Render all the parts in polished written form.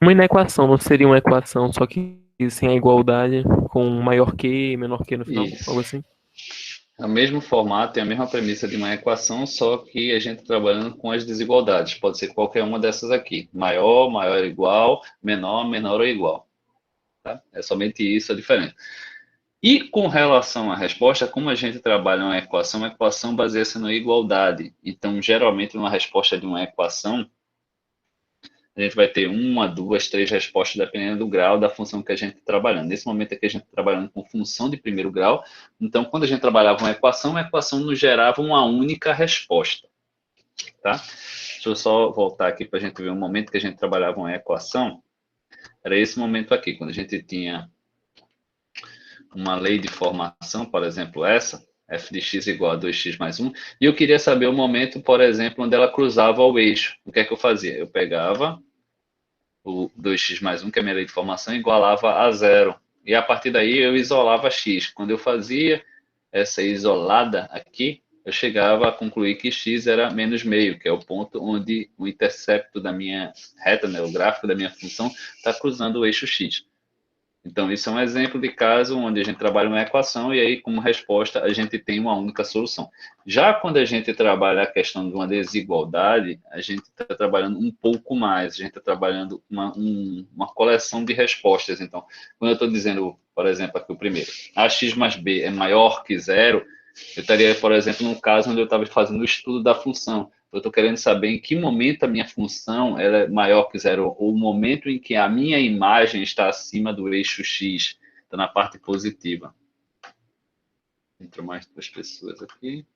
Uma inequação não seria uma equação, só que sem a igualdade, com maior que e menor que no final? Algo Isso. assim? É o mesmo formato e a mesma premissa de uma equação, só que a gente trabalhando com as desigualdades. Pode ser qualquer uma dessas aqui. Maior, maior ou igual, menor, menor ou igual. Tá? É somente isso a diferença. E com relação à resposta, como a gente trabalha uma equação baseia-se na igualdade. Então, geralmente, numa resposta de uma equação, a gente vai ter uma, duas, três respostas, dependendo do grau da função que a gente está trabalhando. Nesse momento aqui, a gente está trabalhando com função de primeiro grau. Então, quando a gente trabalhava uma equação, a equação nos gerava uma única resposta. Tá? Deixa eu só voltar aqui para a gente ver o momento que a gente trabalhava uma equação. Era esse momento aqui, quando a gente tinha uma lei de formação, por exemplo, essa, f de x igual a 2x mais 1, e eu queria saber o momento, por exemplo, onde ela cruzava o eixo. O que é que eu fazia? Eu pegava o 2x mais 1, que é a minha lei de formação, igualava a zero. E a partir daí eu isolava x. Quando eu fazia essa isolada aqui, eu chegava a concluir que x era menos meio, que é o ponto onde o intercepto da minha reta, né, o gráfico da minha função, está cruzando o eixo x. Então, isso é um exemplo de caso onde a gente trabalha uma equação e aí, como resposta, a gente tem uma única solução. Já quando a gente trabalha a questão de uma desigualdade, a gente está trabalhando um pouco mais, a gente está trabalhando uma coleção de respostas. Então, quando eu estou dizendo, por exemplo, aqui o primeiro, ax mais b é maior que zero, eu estaria, por exemplo, no caso onde eu estava fazendo o estudo da função. Eu estou querendo saber em que momento a minha função ela é maior que zero, ou o momento em que a minha imagem está acima do eixo x, está na parte positiva. Entrou mais duas pessoas aqui.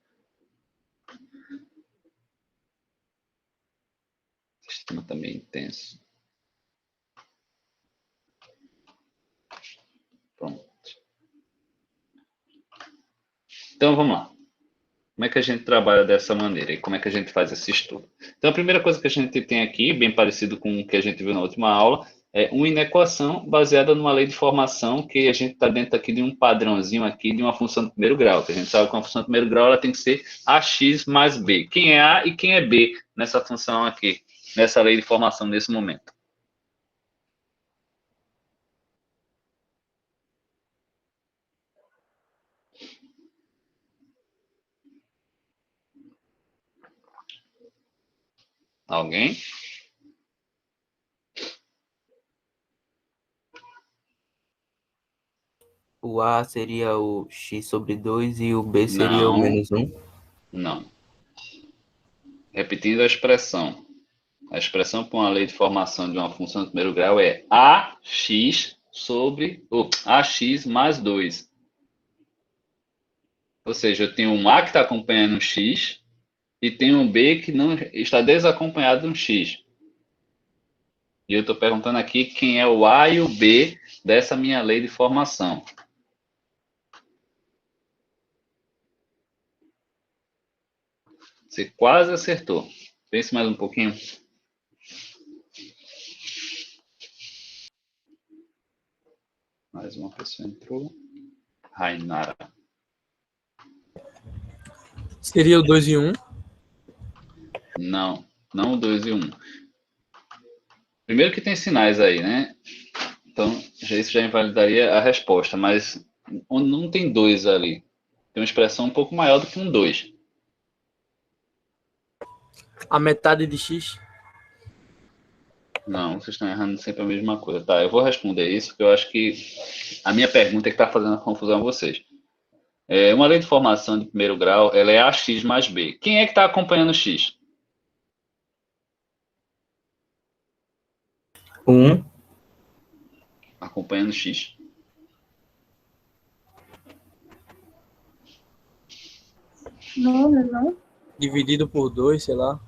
O sistema também é intenso. Pronto. Então vamos lá. Como é que a gente trabalha dessa maneira e como é que a gente faz esse estudo? Então, a primeira coisa que a gente tem aqui, bem parecido com o que a gente viu na última aula, é uma inequação baseada numa lei de formação que a gente está dentro aqui de um padrãozinho aqui de uma função de primeiro grau, que a gente sabe que uma função de primeiro grau ela tem que ser ax mais b. Quem é a e quem é b nessa função aqui, nessa lei de formação nesse momento? Alguém? O A seria o x sobre 2 e o B seria o Não, menos 1. não. Repetindo a expressão. A expressão para uma lei de formação de uma função de primeiro grau é ax sobre ax mais 2. Ou seja, eu tenho um A que está acompanhando um x e tenho um B que não está desacompanhado de um x. E eu estou perguntando aqui quem é o A e o B dessa minha lei de formação. Você quase acertou. Pense mais um pouquinho. Mais uma pessoa entrou. Rainara. Seria o 2 e 1. Não, não o 2 e 1. Primeiro que tem sinais aí, né? Então, isso já invalidaria a resposta, mas não tem 2 ali. Tem uma expressão um pouco maior do que um 2. A metade de x. Não, vocês estão errando sempre a mesma coisa. Tá, eu vou responder isso, porque eu acho que a minha pergunta é que está fazendo a confusão a vocês. Uma lei de formação de primeiro grau, ela é ax mais b. Quem é que está acompanhando x? 1. Acompanhando x. Não. Dividido por 2, sei lá.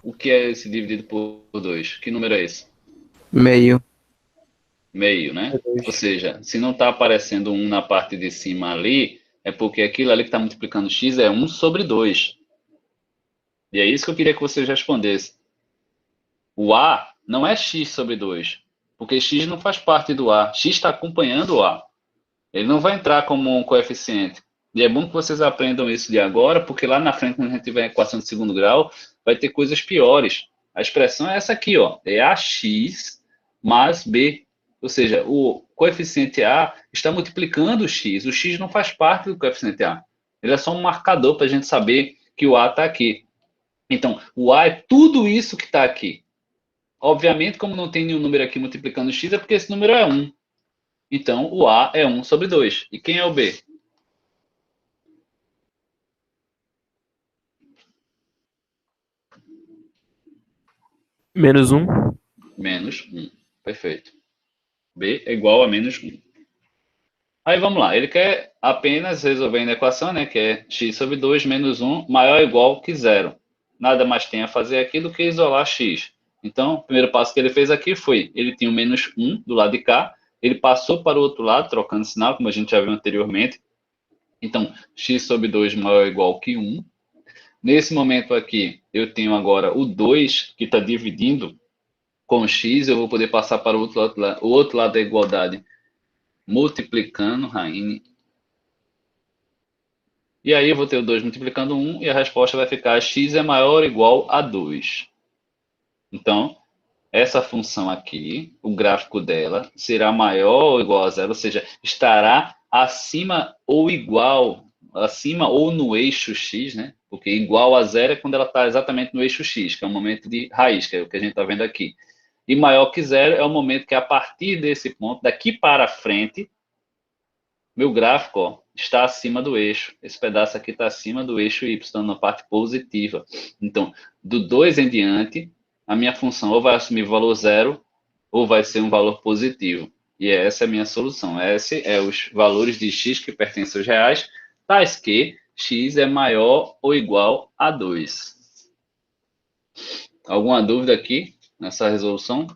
O que é esse dividido por 2? Que número é esse? Meio. Meio, né? Dois. Ou seja, se não está aparecendo 1 na parte de cima ali, é porque aquilo ali que está multiplicando x é 1 sobre 2. E é isso que eu queria que vocês respondessem. O A não é x sobre 2, porque x não faz parte do A. X está acompanhando o A. Ele não vai entrar como um coeficiente. E é bom que vocês aprendam isso de agora, porque lá na frente, quando a gente tiver a equação de segundo grau, vai ter coisas piores. A expressão é essa aqui, ó. É AX mais B. Ou seja, o coeficiente A está multiplicando o X. O X não faz parte do coeficiente A. Ele é só um marcador para a gente saber que o A está aqui. Então, o A é tudo isso que está aqui. Obviamente, como não tem nenhum número aqui multiplicando o X, é porque esse número é 1. Então, o A é 1 sobre 2. E quem é o B? Menos 1. Menos 1. Perfeito. B é igual a menos 1. Aí vamos lá, ele quer apenas resolver a equação, né, que é x sobre 2 menos 1 maior ou igual que zero. Nada mais tem a fazer aqui do que isolar x. Então, o primeiro passo que ele fez aqui foi, ele tinha o menos 1 do lado de cá, ele passou para o outro lado, trocando sinal, como a gente já viu anteriormente. Então, x sobre 2 maior ou igual que 1. Nesse momento aqui, eu tenho agora o 2, que está dividindo com x, eu vou poder passar para o outro lado da igualdade, multiplicando, Raine. E aí eu vou ter o 2 multiplicando 1 e a resposta vai ficar x é maior ou igual a 2. Então, essa função aqui, o gráfico dela, será maior ou igual a zero, ou seja, estará acima ou igual, acima ou no eixo x, né? Porque igual a zero é quando ela está exatamente no eixo x, que é o momento de raiz, que é o que a gente está vendo aqui. E maior que zero é o momento que a partir desse ponto, daqui para frente, meu gráfico, ó, está acima do eixo. Esse pedaço aqui está acima do eixo y, na parte positiva. Então, do 2 em diante, a minha função ou vai assumir valor zero, ou vai ser um valor positivo. E essa é a minha solução. Esse é os valores de x que pertencem aos reais, tais que x é maior ou igual a 2. Alguma dúvida aqui nessa resolução?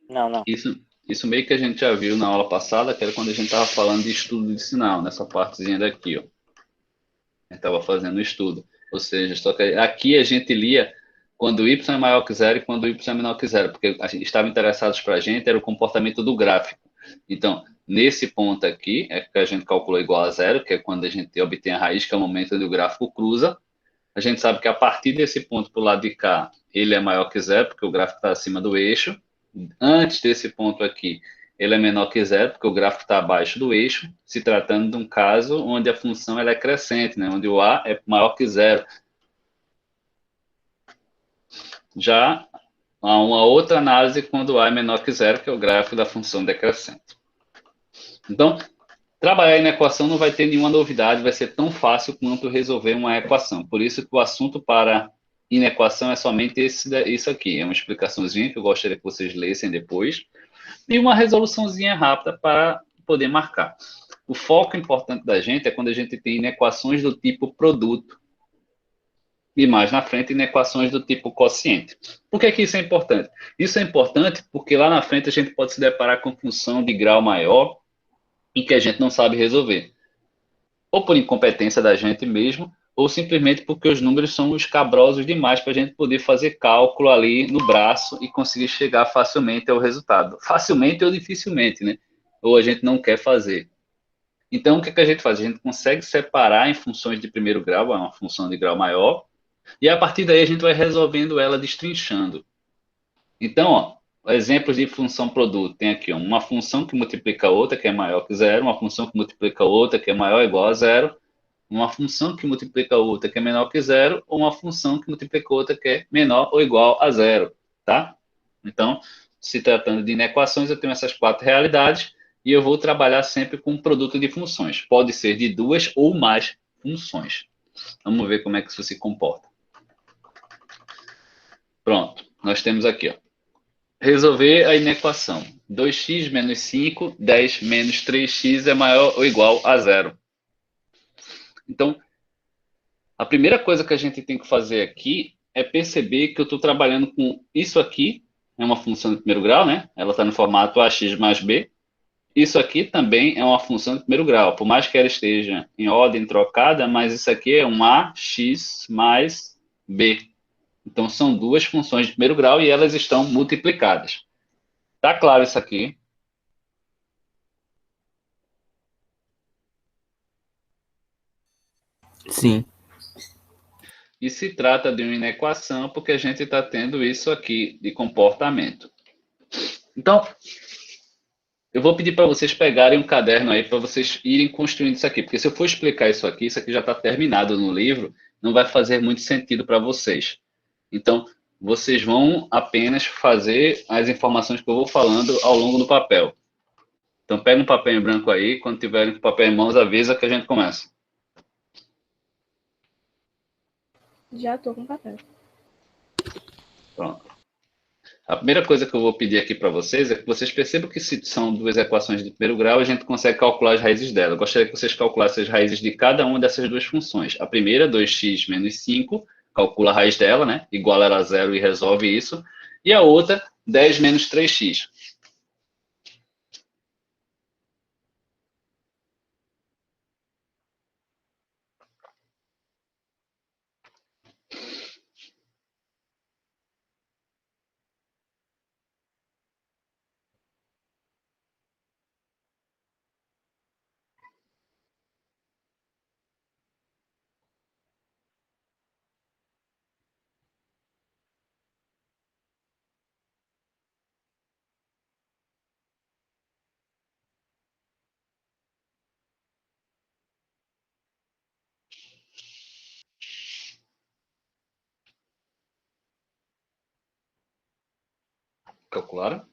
Não. Isso meio que a gente já viu na aula passada, que era quando a gente estava falando de estudo de sinal, nessa partezinha daqui, ó. A gente estava fazendo o estudo. Ou seja, só que aqui a gente lia quando y é maior que zero e quando y é menor que zero, porque a gente estava interessados para a gente era o comportamento do gráfico. Então, nesse ponto aqui, é que a gente calculou igual a zero, que é quando a gente obtém a raiz, que é o momento onde o gráfico cruza. A gente sabe que a partir desse ponto para o lado de cá, ele é maior que zero, porque o gráfico está acima do eixo. Antes desse ponto aqui, ele é menor que zero, porque o gráfico está abaixo do eixo, se tratando de um caso onde a função ela é crescente, né? Onde o A é maior que zero. Já há uma outra análise quando o A é menor que zero, que é o gráfico da função decrescente. Então, trabalhar em equação não vai ter nenhuma novidade, vai ser tão fácil quanto resolver uma equação. Por isso que o assunto para inequação é somente isso aqui. É uma explicaçãozinha que eu gostaria que vocês lessem depois. E uma resoluçãozinha rápida para poder marcar. O foco importante da gente é quando a gente tem inequações do tipo produto. E mais na frente, inequações do tipo quociente. Por que isso é importante? Isso é importante porque lá na frente a gente pode se deparar com função de grau maior e que a gente não sabe resolver. Ou por incompetência da gente mesmo, ou simplesmente porque os números são escabrosos demais para a gente poder fazer cálculo ali no braço e conseguir chegar facilmente ao resultado. Facilmente ou dificilmente, né? Ou a gente não quer fazer. Então, o que a gente faz? A gente consegue separar em funções de primeiro grau, uma função de grau maior, e a partir daí a gente vai resolvendo ela destrinchando. Então, ó, exemplos de função produto. Tem aqui uma função que multiplica outra, que é maior que zero, uma função que multiplica outra, que é maior ou igual a zero, uma função que multiplica outra, que é menor que zero, ou uma função que multiplica outra, que é menor ou igual a zero, tá? Então, se tratando de inequações, eu tenho essas 4 realidades e eu vou trabalhar sempre com um produto de funções. Pode ser de 2 ou mais funções. Vamos ver como é que isso se comporta. Pronto, nós temos aqui, ó. Resolver a inequação. 2x menos 5, 10 menos 3x é maior ou igual a zero. Então, a primeira coisa que a gente tem que fazer aqui é perceber que eu estou trabalhando com isso aqui, é uma função de primeiro grau, né? Ela está no formato ax mais b. Isso aqui também é uma função de primeiro grau, por mais que ela esteja em ordem trocada, mas isso aqui é um ax mais b. Então, são duas funções de primeiro grau e elas estão multiplicadas. Tá claro isso aqui? Sim. E se trata de uma inequação porque a gente está tendo isso aqui de comportamento. Então, eu vou pedir para vocês pegarem um caderno aí para vocês irem construindo isso aqui, porque se eu for explicar isso aqui já está terminado no livro, não vai fazer muito sentido para vocês. Então, vocês vão apenas fazer as informações que eu vou falando ao longo do papel. Então, pega um papel em branco aí, quando tiverem com o papel em mãos, avisa que a gente começa. Já tô com papel. Pronto. A primeira coisa que eu vou pedir aqui para vocês é que vocês percebam que se são duas equações de primeiro grau, a gente consegue calcular as raízes dela. Eu gostaria que vocês calculassem as raízes de cada uma dessas duas funções. A primeira, 2x menos 5, calcula a raiz dela, né? Igual ela a zero e resolve isso. E a outra, 10 menos 3x. Calcularam?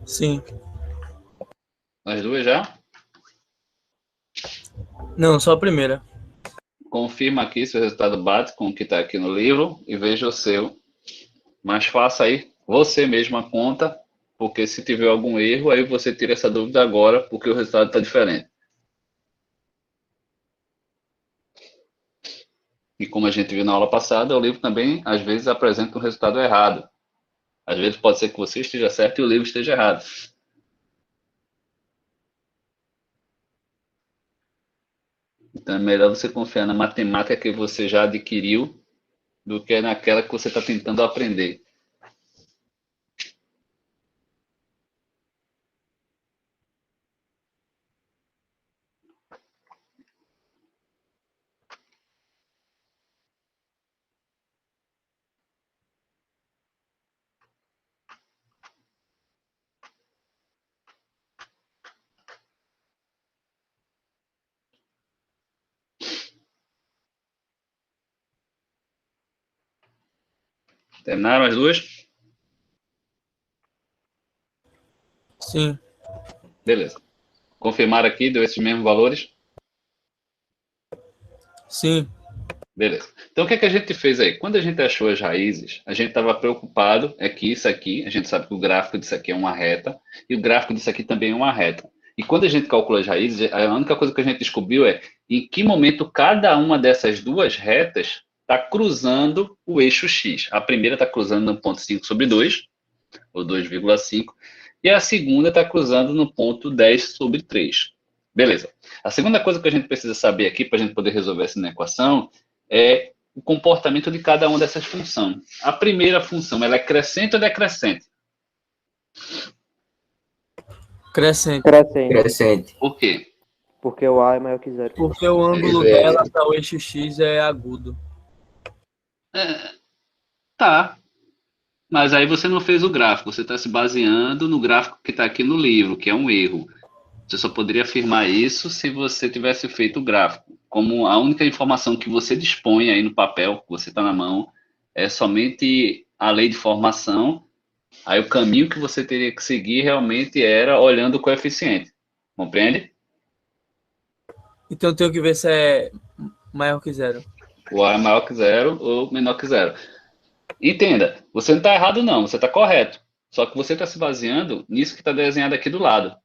Sim. As duas já? Não, só a primeira. Confirma aqui se o resultado bate com o que está aqui no livro e veja o seu. Mas faça aí você mesmo a conta, porque se tiver algum erro, aí você tira essa dúvida agora, porque o resultado está diferente. E como a gente viu na aula passada, o livro também, às vezes, apresenta um resultado errado. Às vezes pode ser que você esteja certo e o livro esteja errado. Então é melhor você confiar na matemática que você já adquiriu do que naquela que você está tentando aprender. Terminaram as duas? Sim. Beleza. Confirmar aqui, deu esses mesmos valores? Sim. Beleza. Então, o que é que a gente fez aí? Quando a gente achou as raízes, a gente estava preocupado, é que isso aqui, a gente sabe que o gráfico disso aqui é uma reta, e o gráfico disso aqui também é uma reta. E quando a gente calcula as raízes, a única coisa que a gente descobriu é em que momento cada uma dessas duas retas está cruzando o eixo x. A primeira está cruzando no ponto 5 sobre 2, ou 2,5, e a segunda está cruzando no ponto 10 sobre 3. Beleza. A segunda coisa que a gente precisa saber aqui, para a gente poder resolver essa equação, é o comportamento de cada uma dessas funções. A primeira função, ela é crescente ou decrescente? Crescente. Crescente. Por quê? Porque o A é maior que zero. Porque o ângulo É. dela para o eixo X é agudo. Tá. Mas aí você não fez o gráfico, você está se baseando no gráfico que está aqui no livro, que é um erro. Você só poderia afirmar isso se você tivesse feito o gráfico. Como a única informação que você dispõe aí no papel, que você está na mão, é somente a lei de formação, aí o caminho que você teria que seguir realmente era olhando o coeficiente. Compreende? Então eu tenho que ver se é maior que zero. O A é maior que zero ou menor que zero. Entenda, você não está errado não, você está correto. Só que você está se baseando nisso que está desenhado aqui do lado.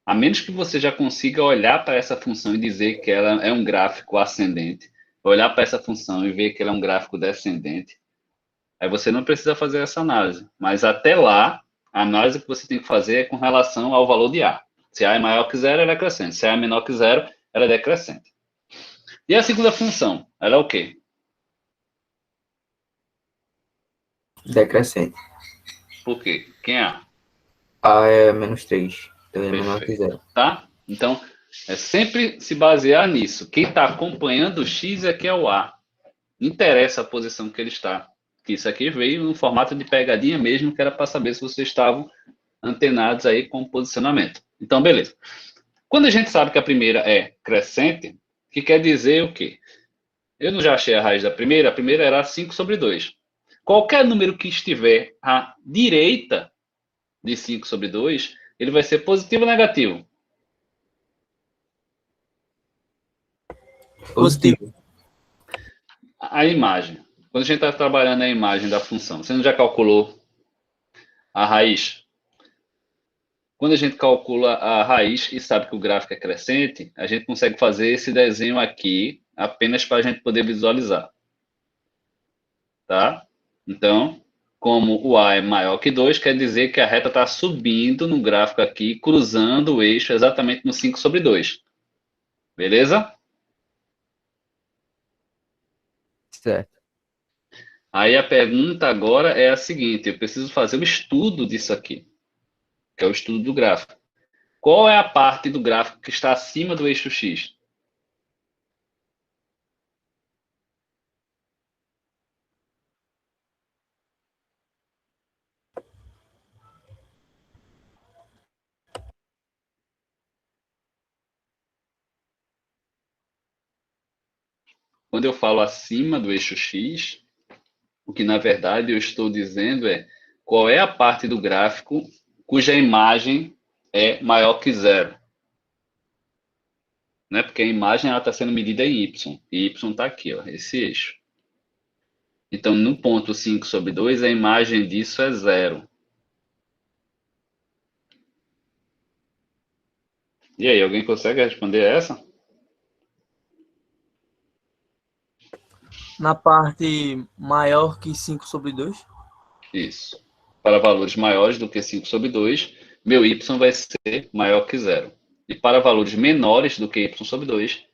A menos que você já consiga olhar para essa função e dizer que ela é um gráfico ascendente, olhar para essa função e ver que ela é um gráfico descendente, aí você não precisa fazer essa análise. Mas até lá, a análise que você tem que fazer é com relação ao valor de A. Se A é maior que zero, ela é crescente. Se A é menor que zero, ela é decrescente. E a segunda função, ela é o quê? Decrescente. Por quê? Quem é A? A é -3. Então é menor que Perfeito. 0. Tá? Então, é sempre se basear nisso. Quem está acompanhando o X é que é o A. Não interessa a posição que ele está. Isso aqui veio no formato de pegadinha mesmo, que era para saber se vocês estavam antenados aí com o posicionamento. Então, beleza. Quando a gente sabe que a primeira é crescente, que quer dizer o quê? Eu não já achei a raiz da primeira, a primeira era 5/2. Qualquer número que estiver à direita de 5/2, ele vai ser positivo ou negativo? Positivo. A imagem. Quando a gente está trabalhando a imagem da função, você não já calculou a raiz? Quando a gente calcula a raiz e sabe que o gráfico é crescente, a gente consegue fazer esse desenho aqui apenas para a gente poder visualizar. Tá? Então, como o A é maior que 2, quer dizer que a reta está subindo no gráfico aqui, cruzando o eixo exatamente no 5/2. Beleza? Certo. Aí a pergunta agora é a seguinte: eu preciso fazer o estudo disso aqui, que é o estudo do gráfico. Qual é a parte do gráfico que está acima do eixo X? Quando eu falo acima do eixo X, o que na verdade eu estou dizendo é qual é a parte do gráfico cuja imagem é maior que 0. Né? Porque a imagem está sendo medida em Y. E Y está aqui, ó, esse eixo. Então, no ponto 5/2, a imagem disso é 0. E aí, alguém consegue responder essa? Na parte maior que 5/2. Isso. Para valores maiores do que 5/2, meu y vai ser maior que 0. E para valores menores do que y/2,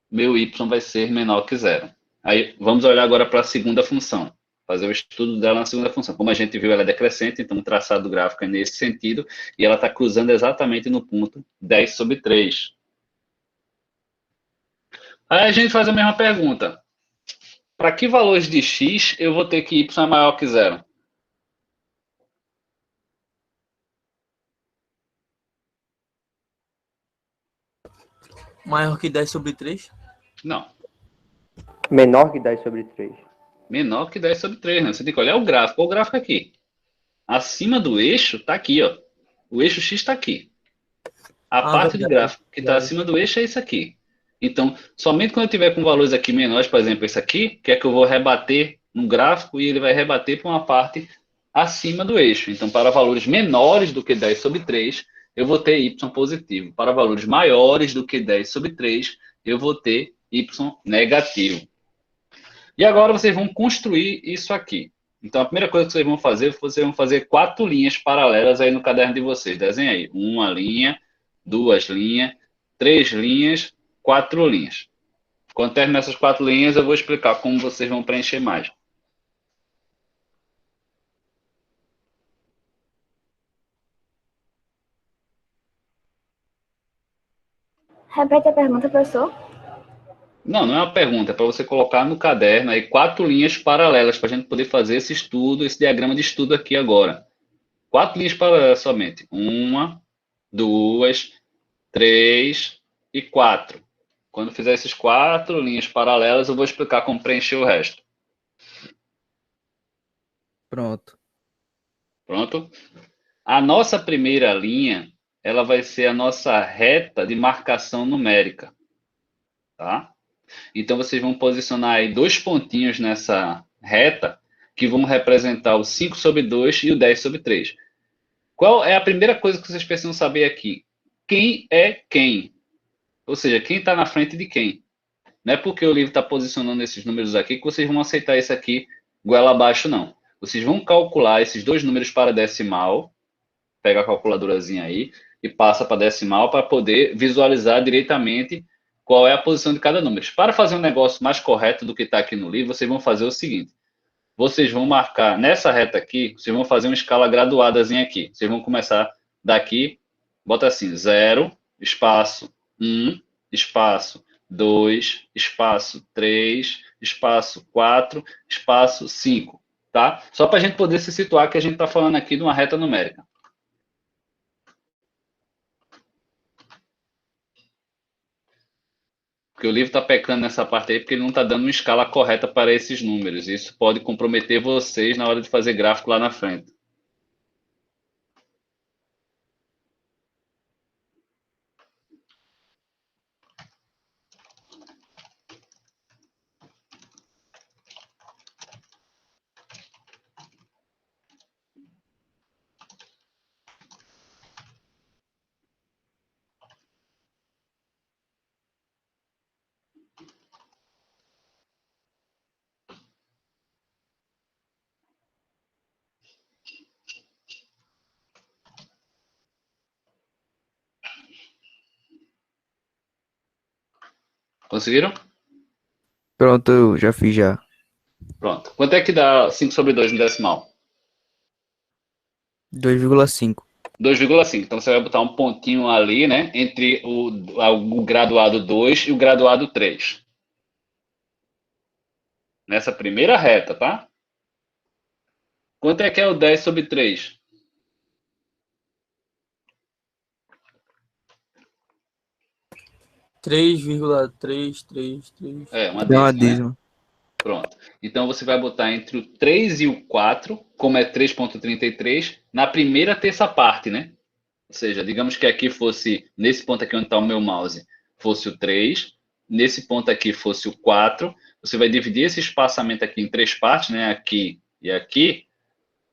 meu y vai ser menor que 0. Aí, vamos olhar agora para a segunda função. Fazer o estudo dela na segunda função. Como a gente viu, ela é decrescente, então o traçado do gráfico é nesse sentido, e ela está cruzando exatamente no ponto 10/3. Aí a gente faz a mesma pergunta. Para que valores de x eu vou ter que y é maior que 0? Maior que 10/3. Não. Menor que 10/3. Menor que 10/3, né? Você tem que olhar o gráfico. Olha o gráfico aqui. Acima do eixo está aqui, ó. O eixo x está aqui. A parte do Verdade. gráfico que está acima do eixo é isso aqui. Então, somente quando eu tiver com valores aqui menores, por exemplo, esse aqui, que é que eu vou rebater no gráfico e ele vai rebater para uma parte acima do eixo. Então, para valores menores do que 10/3, eu vou ter y positivo. Para valores maiores do que 10/3, eu vou ter y negativo. E agora vocês vão construir isso aqui. Então, a primeira coisa que vocês vão fazer 4 linhas paralelas aí no caderno de vocês. Desenha aí. 1 linha, 2 linhas, 3 linhas, 4 linhas. Quando terminar essas 4 linhas, eu vou explicar como vocês vão preencher mais. Repete a pergunta, professor. Não, não é uma pergunta, é para você colocar no caderno aí 4 linhas paralelas para a gente poder fazer esse estudo, esse diagrama de estudo aqui agora. 4 linhas paralelas somente. 1, 2, 3 e 4. Quando fizer essas 4 linhas paralelas, eu vou explicar como preencher o resto. Pronto. Pronto? A nossa primeira linha, ela vai ser a nossa reta de marcação numérica. Tá? Então, vocês vão posicionar aí 2 pontinhos nessa reta que vão representar o 5/2 e o 10/3. Qual é a primeira coisa que vocês precisam saber aqui? Quem é quem? Ou seja, quem está na frente de quem? Não é porque o livro está posicionando esses números aqui que vocês vão aceitar isso aqui goela abaixo, não. Vocês vão calcular esses 2 números para decimal, pega a calculadorazinha aí e passa para decimal para poder visualizar diretamente qual é a posição de cada número. Para fazer um negócio mais correto do que está aqui no livro, vocês vão fazer o seguinte. vocês vão marcar nessa reta aqui, vocês vão fazer uma escala graduadazinha aqui. Vocês vão começar daqui, bota assim, 0, espaço 1, espaço 2, espaço 3, espaço 4, espaço 5, tá? Só para a gente poder se situar que a gente está falando aqui de uma reta numérica. Porque o livro está pecando nessa parte aí porque ele não está dando uma escala correta para esses números. Isso pode comprometer vocês na hora de fazer gráfico lá na frente. Conseguiram? Pronto, eu já fiz já. Pronto. Quanto é que dá 5 sobre 2 no decimal? 2,5. 2,5. Então você vai botar um pontinho ali, né? Entre o graduado 2 e o graduado 3. Nessa primeira reta, tá? Quanto é que é o 10 sobre 3? 3,333. É, uma Deu uma dízima, né? dízima. Pronto. Então você vai botar entre o 3 e o 4, como é 3,33, na primeira terça parte, né? Ou seja, digamos que aqui fosse, nesse ponto aqui onde está o meu mouse, fosse o 3, nesse ponto aqui fosse o 4, você vai dividir esse espaçamento aqui em 3 partes, né? Aqui e aqui,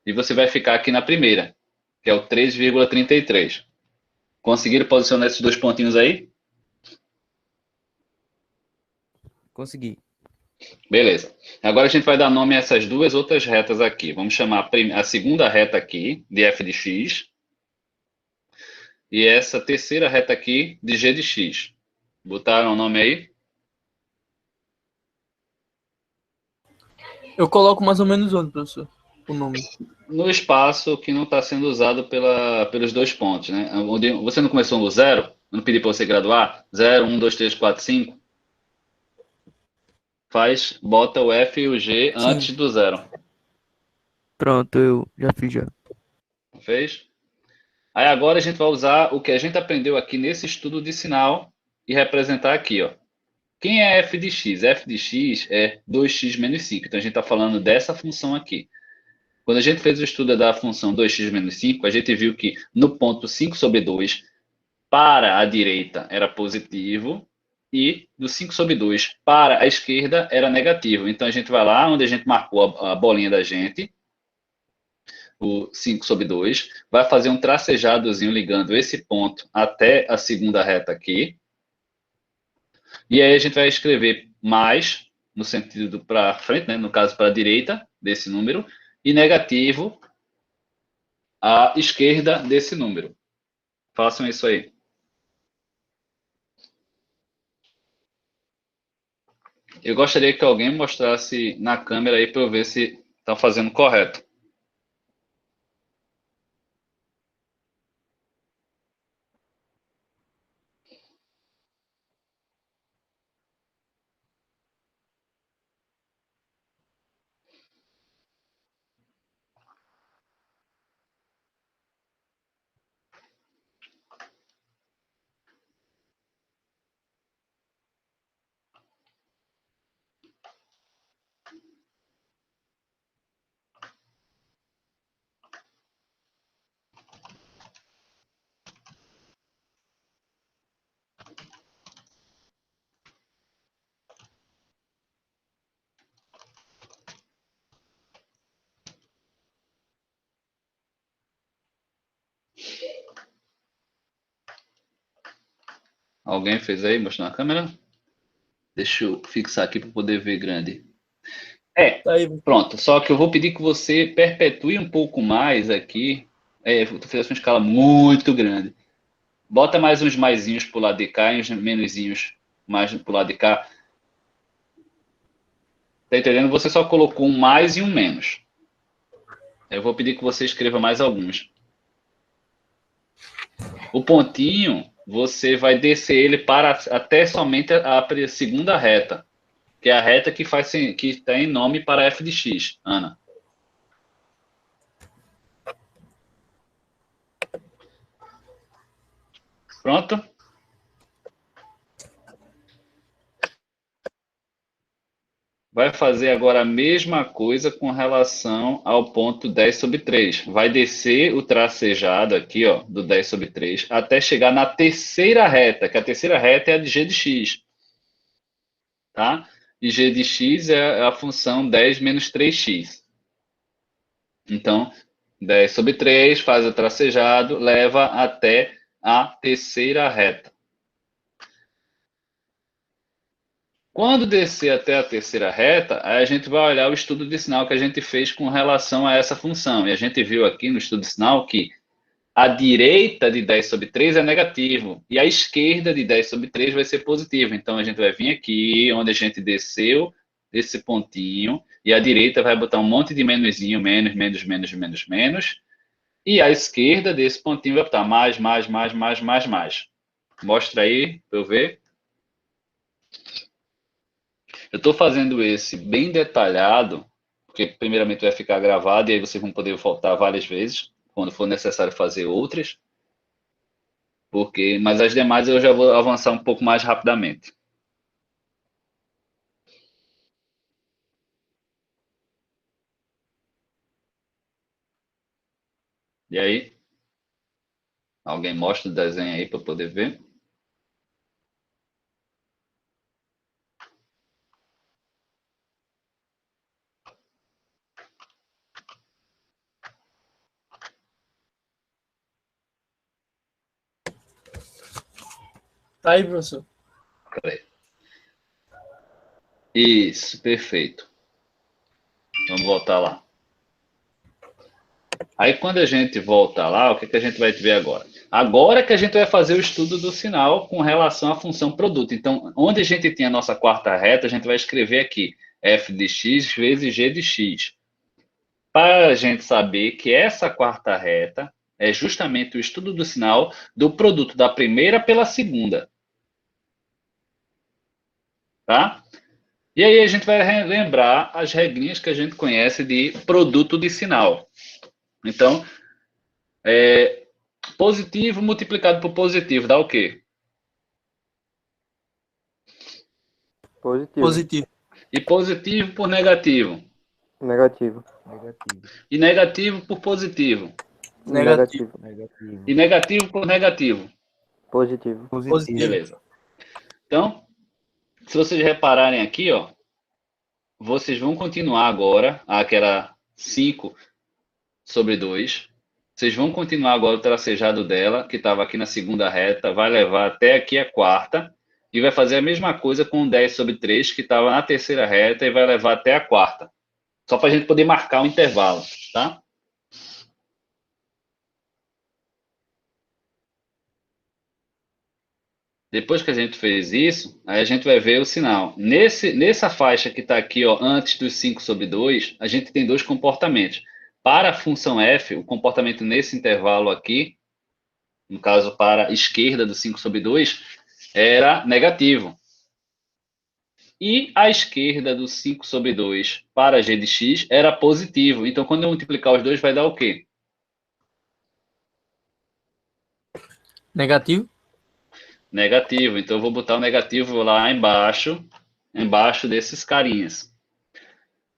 e você vai ficar aqui na primeira, que é o 3,33. Conseguiram posicionar esses dois pontinhos aí? Consegui. Beleza. Agora a gente vai dar nome a essas duas outras retas aqui. Vamos chamar a segunda reta aqui de f de x e essa terceira reta aqui de g de x. Botaram o nome aí? Eu coloco mais ou menos onde, professor? O nome. No espaço que não está sendo usado pelos dois pontos, né? Você não começou no 0? Eu não pedi para você graduar? 0, 1, 2, 3, 4, 5? Bota o F e o G antes do 0. Pronto, eu já fiz já. Fez? Aí agora a gente vai usar o que a gente aprendeu aqui nesse estudo de sinal e representar aqui, ó. Quem é f de x? F de x é 2x menos 5. Então a gente está falando dessa função aqui. Quando a gente fez o estudo da função 2x menos 5, a gente viu que no ponto 5 sobre 2, para a direita era positivo e do 5 sobre 2 para a esquerda era negativo. Então a gente vai lá onde a gente marcou a bolinha da gente, o 5 sobre 2, vai fazer um tracejadozinho ligando esse ponto até a segunda reta aqui. E aí a gente vai escrever mais, no sentido para frente, né? No caso para a direita desse número, e negativo à esquerda desse número. Façam isso aí. Eu gostaria que alguém mostrasse na câmera aí para eu ver se está fazendo correto. Alguém fez aí, mostrou na câmera? Deixa eu fixar aqui para poder ver grande. Tá aí. Pronto. Só que eu vou pedir que você perpetue um pouco mais aqui. Tu fez uma escala muito grande. Bota mais uns maisinhos pro lado de cá e uns menuzinhos mais pro lado de cá. Tá entendendo? Você só colocou um mais e um menos. Eu vou pedir que você escreva mais alguns. O pontinho, você vai descer ele para até somente a segunda reta, que é a reta que tem nome para f de x, Ana. Pronto? Vai fazer agora a mesma coisa com relação ao ponto 10 sobre 3. Vai descer o tracejado aqui, ó, do 10 sobre 3, até chegar na terceira reta, que a terceira reta é a de g de x. Tá? E g de x é a função 10 menos 3x. Então, 10 sobre 3, faz o tracejado, leva até a terceira reta. Quando descer até a terceira reta, aí a gente vai olhar o estudo de sinal que a gente fez com relação a essa função. E a gente viu aqui no estudo de sinal que a direita de 10 sobre 3 é negativo e a esquerda de 10 sobre 3 vai ser positivo. Então, a gente vai vir aqui, onde a gente desceu esse pontinho, e a direita vai botar um monte de menuzinho, menos, menos, menos, menos, menos. E a esquerda desse pontinho vai botar mais, mais, mais, mais, mais, mais. Mostra aí para eu ver. Eu estou fazendo esse bem detalhado, porque primeiramente vai ficar gravado e aí vocês vão poder voltar várias vezes, quando for necessário fazer outras. Mas as demais eu já vou avançar um pouco mais rapidamente. E aí? Alguém mostra o desenho aí para poder ver? Tá aí, professor. Peraí. Isso, perfeito. Vamos voltar lá. Aí, quando a gente volta lá, o que a gente vai ver agora? Agora que a gente vai fazer o estudo do sinal com relação à função produto. Então, onde a gente tem a nossa quarta reta, a gente vai escrever aqui f de x vezes g de x. Para a gente saber que essa quarta reta é justamente o estudo do sinal do produto da primeira pela segunda. Tá? E aí a gente vai lembrar as regrinhas que a gente conhece de produto de sinal. Então, positivo multiplicado por positivo dá o quê? Positivo. Positivo. E positivo por negativo? Negativo. E negativo por positivo? Negativo. E negativo por negativo? Positivo. Positivo. Beleza. Então, se vocês repararem aqui, ó, vocês vão continuar agora, aquela 5 sobre 2. Vocês vão continuar agora o tracejado dela, que estava aqui na segunda reta, vai levar até aqui a quarta, e vai fazer a mesma coisa com o 10 sobre 3, que estava na terceira reta, e vai levar até a quarta. Só para a gente poder marcar o intervalo, tá? Depois que a gente fez isso, aí a gente vai ver o sinal. Nessa faixa que está aqui, ó, antes dos 5 sobre 2, a gente tem dois comportamentos. Para a função f, o comportamento nesse intervalo aqui, no caso para a esquerda do 5 sobre 2, era negativo. E a esquerda do 5 sobre 2 para g de x era positivo. Então, quando eu multiplicar os dois, vai dar o quê? Negativo. Negativo. Então, eu vou botar o negativo lá embaixo desses carinhas.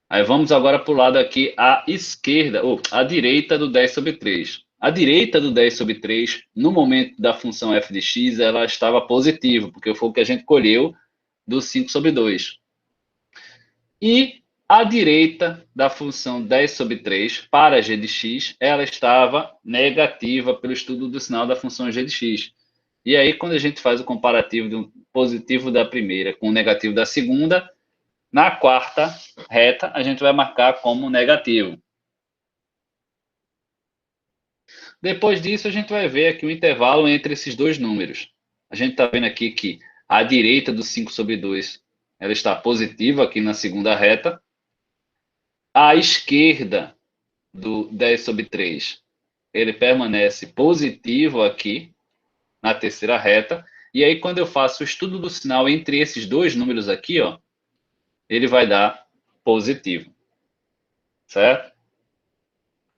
Aí vamos agora para o lado aqui, à esquerda, ou à direita do 10 sobre 3. A direita do 10 sobre 3, no momento da função f de x, ela estava positiva, porque foi o que a gente colheu do 5 sobre 2. E a direita da função 10 sobre 3, para g de x, ela estava negativa pelo estudo do sinal da função g de x. E aí, quando a gente faz o comparativo do positivo da primeira com o negativo da segunda, na quarta reta, a gente vai marcar como negativo. Depois disso, a gente vai ver aqui o intervalo entre esses dois números. A gente está vendo aqui que a direita do 5 sobre 2 ela está positiva aqui na segunda reta. À esquerda do 10 sobre 3, ele permanece positivo aqui na terceira reta. E aí, quando eu faço o estudo do sinal entre esses dois números aqui, ó, ele vai dar positivo. Certo?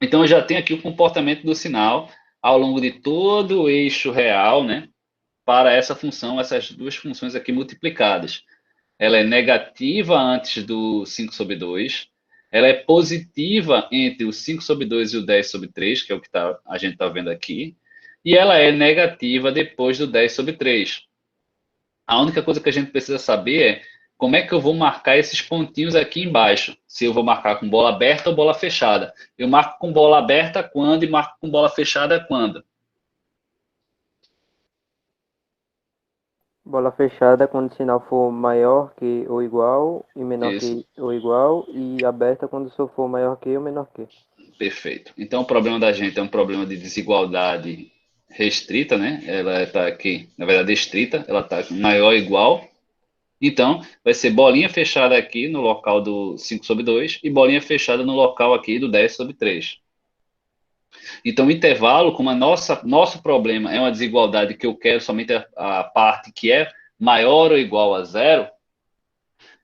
Então, eu já tenho aqui o comportamento do sinal ao longo de todo o eixo real, né? Para essa função, essas duas funções aqui multiplicadas. Ela é negativa antes do 5 sobre 2. Ela é positiva entre o 5 sobre 2 e o 10 sobre 3, que é o que a gente está vendo aqui. E ela é negativa depois do 10 sobre 3. A única coisa que a gente precisa saber é como é que eu vou marcar esses pontinhos aqui embaixo. Se eu vou marcar com bola aberta ou bola fechada. Eu marco com bola aberta quando e marco com bola fechada quando? Bola fechada quando o sinal for maior que ou igual, e menor Isso. que ou igual, e aberta quando o sinal for maior que ou menor que. Perfeito. Então, o problema da gente é um problema de desigualdade restrita, né? Ela está aqui, na verdade, estrita, ela está maior ou igual. Então, vai ser bolinha fechada aqui no local do 5 sobre 2 e bolinha fechada no local aqui do 10 sobre 3. Então, o intervalo, como nosso problema é uma desigualdade que eu quero somente a parte que é maior ou igual a zero,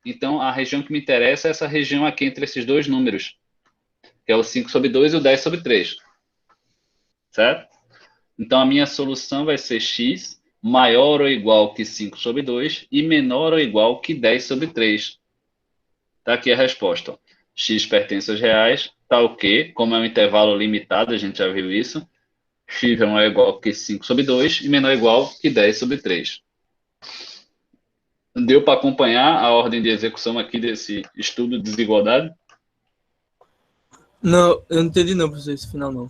então a região que me interessa é essa região aqui entre esses dois números, que é o 5 sobre 2 e o 10 sobre 3. Certo? Então, a minha solução vai ser x maior ou igual que 5 sobre 2 e menor ou igual que 10 sobre 3. Está aqui a resposta. X pertence aos reais, tá o quê? Como é um intervalo limitado, a gente já viu isso. X é maior ou igual que 5 sobre 2 e menor ou igual que 10 sobre 3. Deu para acompanhar a ordem de execução aqui desse estudo de desigualdade? Não, eu não entendi não, professor, esse final não.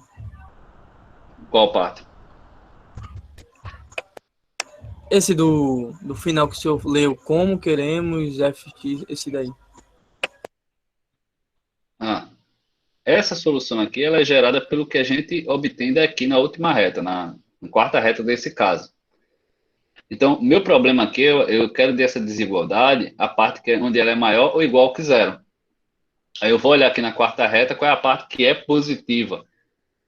Qual parte? Esse do final que o senhor leu, como queremos fx, esse daí. Essa solução aqui ela é gerada pelo que a gente obtém daqui na última reta, na quarta reta desse caso. Então, meu problema aqui, eu quero dessa desigualdade, a parte que onde ela é maior ou igual que zero. Aí eu vou olhar aqui na quarta reta qual é a parte que é positiva.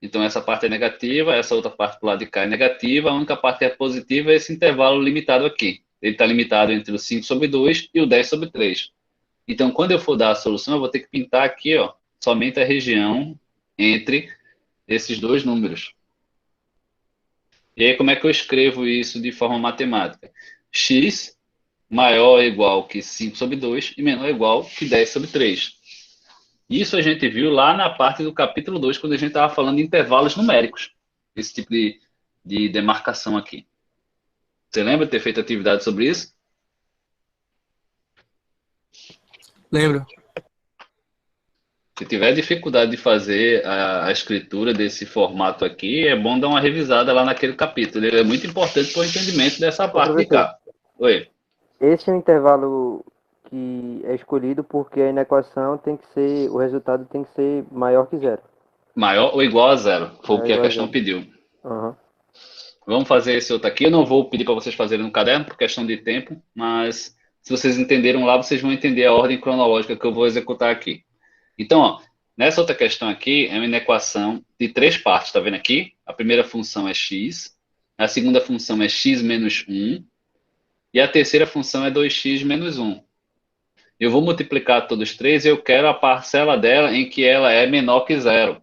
Então, essa parte é negativa, essa outra parte do lado de cá é negativa, a única parte que é positiva é esse intervalo limitado aqui. Ele está limitado entre o 5 sobre 2 e o 10 sobre 3. Então, quando eu for dar a solução, eu vou ter que pintar aqui, ó, somente a região entre esses dois números. E aí, como é que eu escrevo isso de forma matemática? X maior ou igual que 5 sobre 2 e menor ou igual que 10 sobre 3. Isso a gente viu lá na parte do capítulo 2, quando a gente estava falando de intervalos numéricos. Esse tipo de demarcação aqui. Você lembra de ter feito atividade sobre isso? Lembro. Se tiver dificuldade de fazer a escritura desse formato aqui, é bom dar uma revisada lá naquele capítulo. Ele é muito importante para o entendimento dessa parte de cá. Oi. Esse é o intervalo que é escolhido porque aí na equação tem que ser, o resultado tem que ser maior que zero. Maior ou igual a zero. Foi o Maior que a igual a questão zero. pediu. Uhum. Vamos fazer esse outro aqui. Eu não vou pedir para vocês fazerem no caderno por questão de tempo, mas se vocês entenderam lá, vocês vão entender a ordem cronológica que eu vou executar aqui. Então, ó, nessa outra questão aqui, é uma equação de 3 partes, tá vendo aqui? A primeira função é x, a segunda função é x menos 1, e a terceira função é 2x menos 1. Eu vou multiplicar todos os três e eu quero a parcela dela em que ela é menor que zero.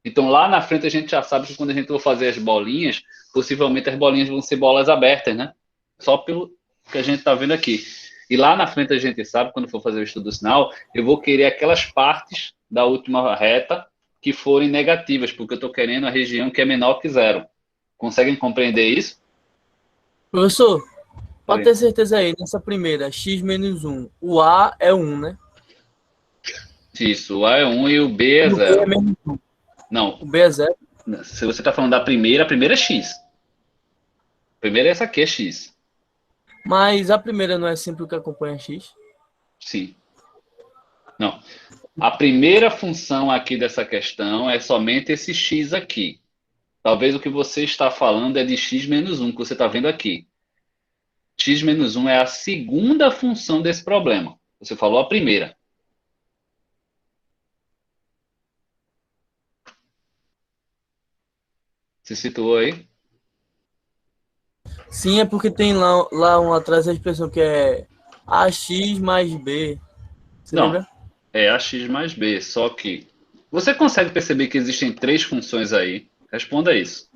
Então, lá na frente, a gente já sabe que quando a gente for fazer as bolinhas, possivelmente as bolinhas vão ser bolas abertas, né? Só pelo que a gente está vendo aqui. E lá na frente, a gente sabe, quando for fazer o estudo do sinal, eu vou querer aquelas partes da última reta que forem negativas, porque eu estou querendo a região que é menor que zero. Conseguem compreender isso? Professor, pode Oi. ter certeza aí, nessa primeira, x menos 1, o A é 1, né? Isso, o A é 1 e o B é E o B é 0. menos 1. Não, O B é 0. se você está falando da primeira, a primeira é x. A primeira é essa aqui, é x. Mas a primeira não é sempre o que acompanha x? Sim. Não. A primeira função aqui dessa questão é somente esse x aqui. Talvez o que você está falando é de x menos 1, que você está vendo aqui. x menos 1 é a segunda função desse problema. Você falou a primeira. Se situou aí? Sim, é porque tem lá um atrás a expressão que é ax mais b. Você Não, lembra? é ax mais b, só que você consegue perceber que existem três funções aí? Responda isso.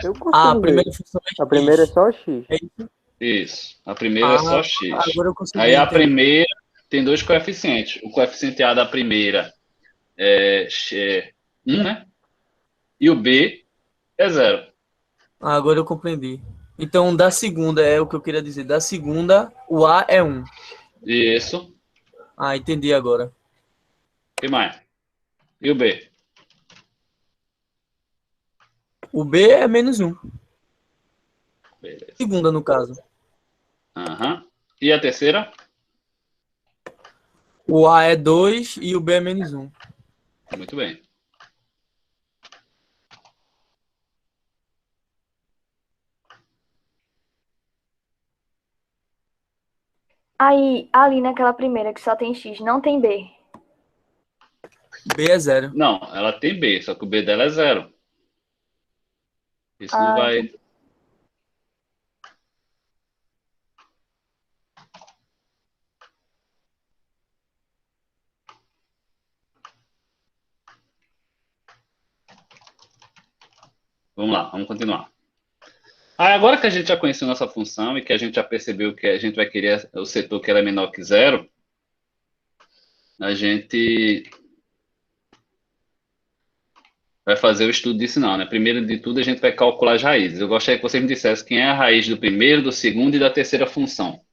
Eu Ah, a consigo ver. primeira função é A primeira é x. só x. É isso? Isso. A primeira é só Ah, x. agora eu consegui Aí a entender. primeira tem dois coeficientes. O coeficiente A da primeira é 1, né? E o B é 0. Ah, agora eu compreendi. Então, da segunda é o que eu queria dizer. Da segunda, o A é 1. Isso. O Ah, entendi agora. que mais? E o B? O B é menos 1. Beleza. Segunda, no caso. Aham. E a terceira? O A é 2 e o B é menos 1. Muito bem. Aí, ali naquela primeira que só tem X, não tem B. B é 0. Não, ela tem B, só que o B dela é 0. Isso não Ah, vai. entendi. Vamos lá, vamos continuar. Aí, agora que a gente já conheceu nossa função e que a gente já percebeu que a gente vai querer o setor que ela é menor que 0, a gente vai fazer o estudo de sinal, né? Primeiro de tudo, a gente vai calcular as raízes. Eu gostaria que vocês me dissessem quem é a raiz do primeiro, do segundo e da terceira função.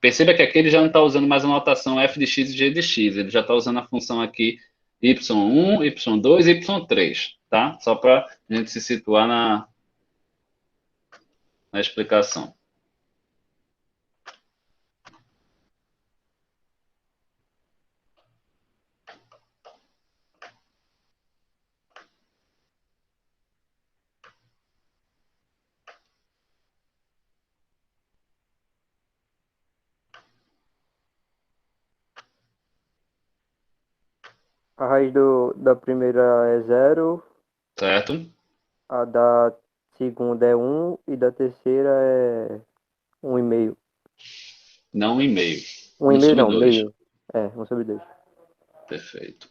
Perceba que aqui ele já não está usando mais a notação f de x e g de x. Ele já está usando a função aqui y1, y2 e y3, tá? Só para a gente se situar na explicação. A raiz da primeira é 0, Certo? a da segunda é 1 e da terceira é 1,5. Não em meio. 1 1,5 sobre não, 2. meio. É, 1/2. Perfeito.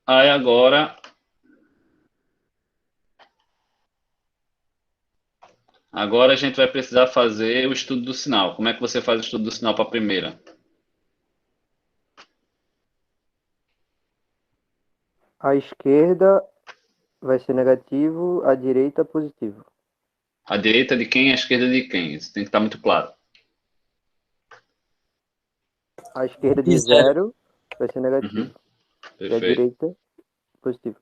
Aí agora a gente vai precisar fazer o estudo do sinal. Como é que você faz o estudo do sinal para a primeira? A esquerda vai ser negativo, a direita positivo. A direita de quem e a esquerda de quem? Isso tem que estar muito claro. A esquerda De de 0. 0 vai ser negativo. E a Perfeito. direita positivo.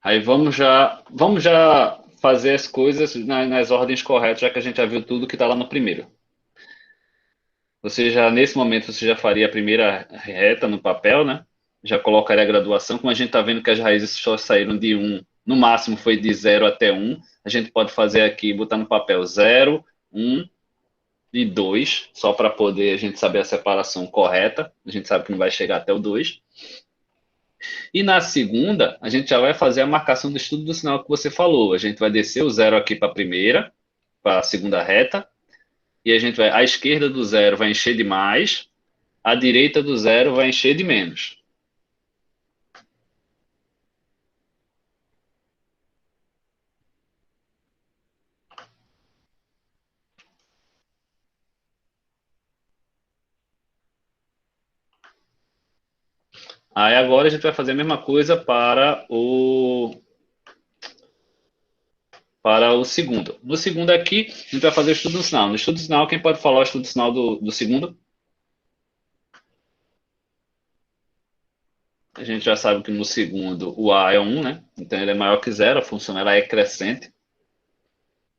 Aí vamos já fazer as coisas nas ordens corretas, já que a gente já viu tudo que está lá no primeiro. Nesse momento, você já faria a primeira reta no papel, né? Já colocaria a graduação. Como a gente está vendo que as raízes só saíram de 1, no máximo foi de 0 até 1, a gente pode fazer aqui, botar no papel 0, 1 e 2, só para poder a gente saber a separação correta. A gente sabe que não vai chegar até o 2. E na segunda, a gente já vai fazer a marcação do estudo do sinal que você falou. A gente vai descer o 0 aqui para a primeira, para a segunda reta, e a esquerda do 0 vai encher de mais, a direita do 0 vai encher de menos. Aí agora a gente vai fazer a mesma coisa para o segundo. No segundo aqui, a gente vai fazer o estudo do sinal. No estudo do sinal, quem pode falar o estudo do sinal do segundo? A gente já sabe que no segundo o A é 1, né? Então ele é maior que 0, a função ela é crescente.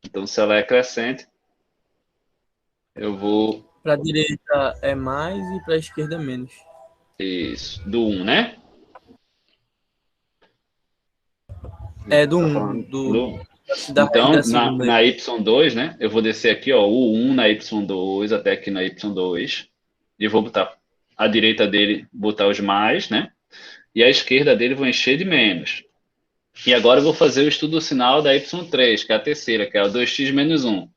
Então se ela é crescente, eu vou... Para a direita é mais e para a esquerda é menos. Isso, do 1, né? É do Tá 1, falando do, da Então, segunda. na Y2, né? Eu vou descer aqui, ó, o 1 na Y2 até aqui na Y2. E vou botar a direita dele, botar os mais, né? E a esquerda dele vou encher de menos. E agora eu vou fazer o estudo do sinal da Y3, que é a terceira, que é o 2x menos 1.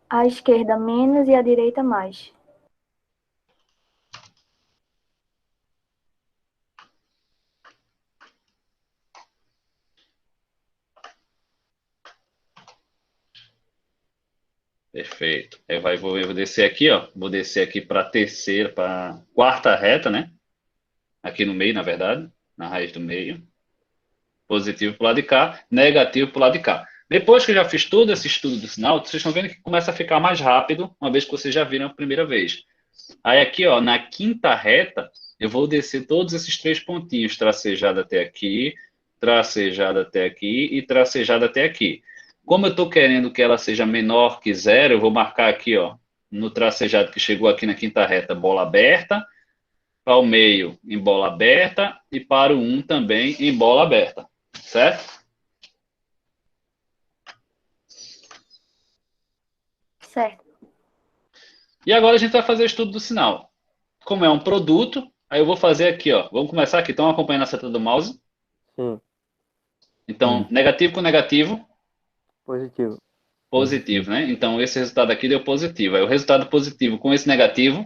A esquerda menos e a direita mais. Perfeito. Aí eu vou descer aqui, ó. Vou descer aqui para a terceira, para a quarta reta, né? Aqui no meio, na verdade, na raiz do meio. Positivo para o lado de cá, negativo para o lado de cá. Depois que eu já fiz todo esse estudo do sinal, vocês estão vendo que começa a ficar mais rápido, uma vez que vocês já viram a primeira vez. Aí aqui, ó, na quinta reta, eu vou descer todos esses três pontinhos, tracejado até aqui, tracejado até aqui e tracejado até aqui. Como eu estou querendo que ela seja menor que zero, eu vou marcar aqui, ó, no tracejado que chegou aqui na quinta reta, bola aberta, para o meio em bola aberta e para o 1 também em bola aberta, certo? Certo. E agora a gente vai fazer o estudo do sinal. Como é um produto, aí eu vou fazer aqui, ó. Vamos começar aqui. Estão acompanhando a seta do mouse? Sim. Então, negativo com negativo, Positivo. positivo, né? Então, esse resultado aqui deu positivo. Aí o resultado positivo com esse negativo,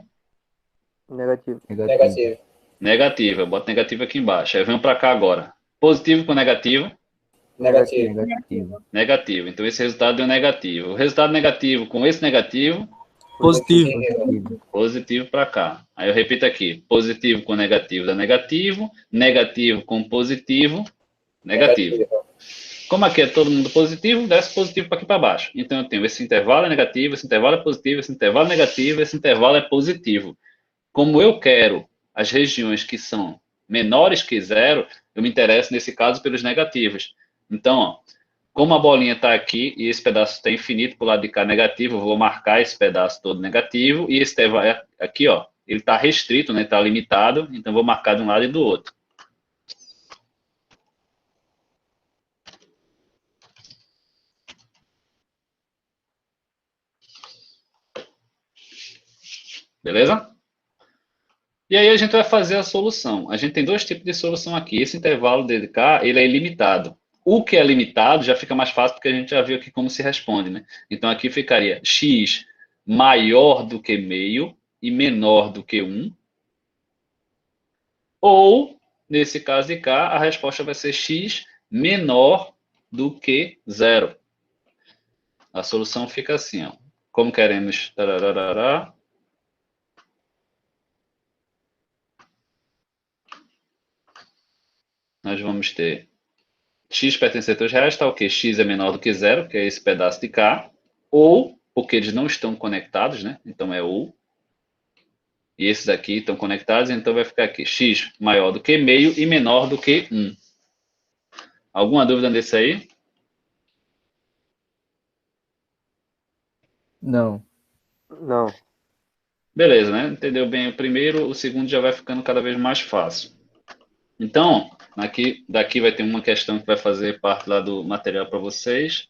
Negativo. negativo. Eu boto negativo aqui embaixo. Aí eu venho para cá agora. Positivo com negativo, negativo. Então, esse resultado deu negativo. O resultado negativo com esse negativo, Positivo. positivo para cá. Aí eu repito aqui. Positivo com negativo dá negativo. Negativo com positivo, negativo. Como aqui é todo mundo positivo, desce positivo para aqui para baixo. Então eu tenho esse intervalo é negativo, esse intervalo é positivo, esse intervalo é negativo, esse intervalo é positivo. Como eu quero as regiões que são menores que zero, eu me interesso nesse caso pelos negativos. Então, ó, como a bolinha está aqui e esse pedaço está infinito para o lado de cá negativo, eu vou marcar esse pedaço todo negativo e esse intervalo aqui, ó, ele está restrito, né? Está limitado, então eu vou marcar de um lado e do outro. Beleza? E aí a gente vai fazer a solução. A gente tem dois tipos de solução aqui. Esse intervalo de cá, ele é ilimitado. O que é limitado já fica mais fácil porque a gente já viu aqui como se responde, né? Então aqui ficaria x maior do que meio e menor do que 1. Ou, nesse caso de cá, a resposta vai ser x menor do que 0. A solução fica assim, ó. Como queremos... Tararará, nós vamos ter x pertence a 2 reais, tá o quê? X é menor do que 0, que é esse pedaço de cá. Ou, porque eles não estão conectados, né? Então é ou. E esses aqui estão conectados, então vai ficar aqui. X maior do que meio e menor do que 1. Alguma dúvida desse aí? Não. Não. Beleza, né? Entendeu bem o primeiro, o segundo já vai ficando cada vez mais fácil. Então, daqui vai ter uma questão que vai fazer parte lá do material para vocês.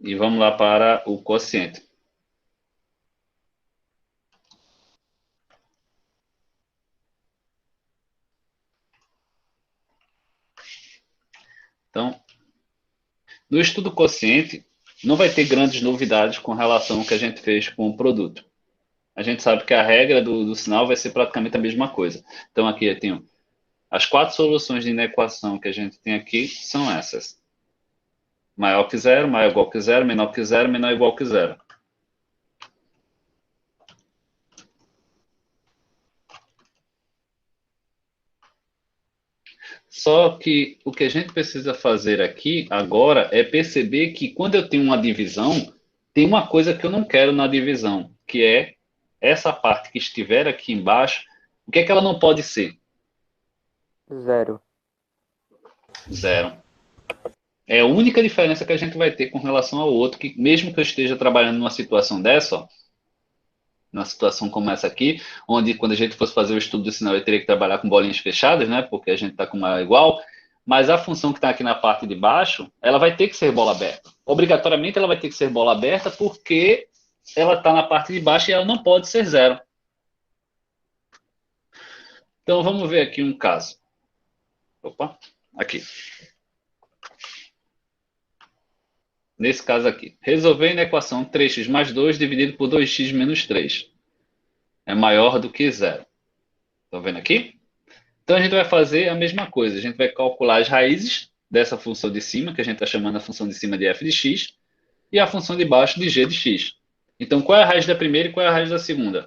E vamos lá para o quociente. Então, no estudo quociente, não vai ter grandes novidades com relação ao que a gente fez com o produto. A gente sabe que a regra do sinal vai ser praticamente a mesma coisa. Então, aqui eu tenho as 4 soluções de inequação que a gente tem aqui são essas. Maior que zero, maior igual que zero, menor que zero, menor igual que zero. Só que o que a gente precisa fazer aqui agora é perceber que quando eu tenho uma divisão, tem uma coisa que eu não quero na divisão, que é essa parte que estiver aqui embaixo, o que é que ela não pode ser? 0. 0. É a única diferença que a gente vai ter com relação ao outro, que mesmo que eu esteja trabalhando numa situação dessa, ó, numa situação como essa aqui, onde quando a gente fosse fazer o estudo do sinal, eu teria que trabalhar com bolinhas fechadas, né? Porque a gente está com uma igual, mas a função que está aqui na parte de baixo, ela vai ter que ser bola aberta. Obrigatoriamente ela vai ter que ser bola aberta porque ela está na parte de baixo e ela não pode ser 0. Então vamos ver aqui um caso. Opa, aqui. Nesse caso aqui, resolvendo a equação 3x mais 2 dividido por 2x menos 3. É maior do que 0. Estão vendo aqui? Então a gente vai fazer a mesma coisa. A gente vai calcular as raízes dessa função de cima, que a gente está chamando a função de cima de f de x, e a função de baixo de g de x. Então qual é a raiz da primeira e qual é a raiz da segunda?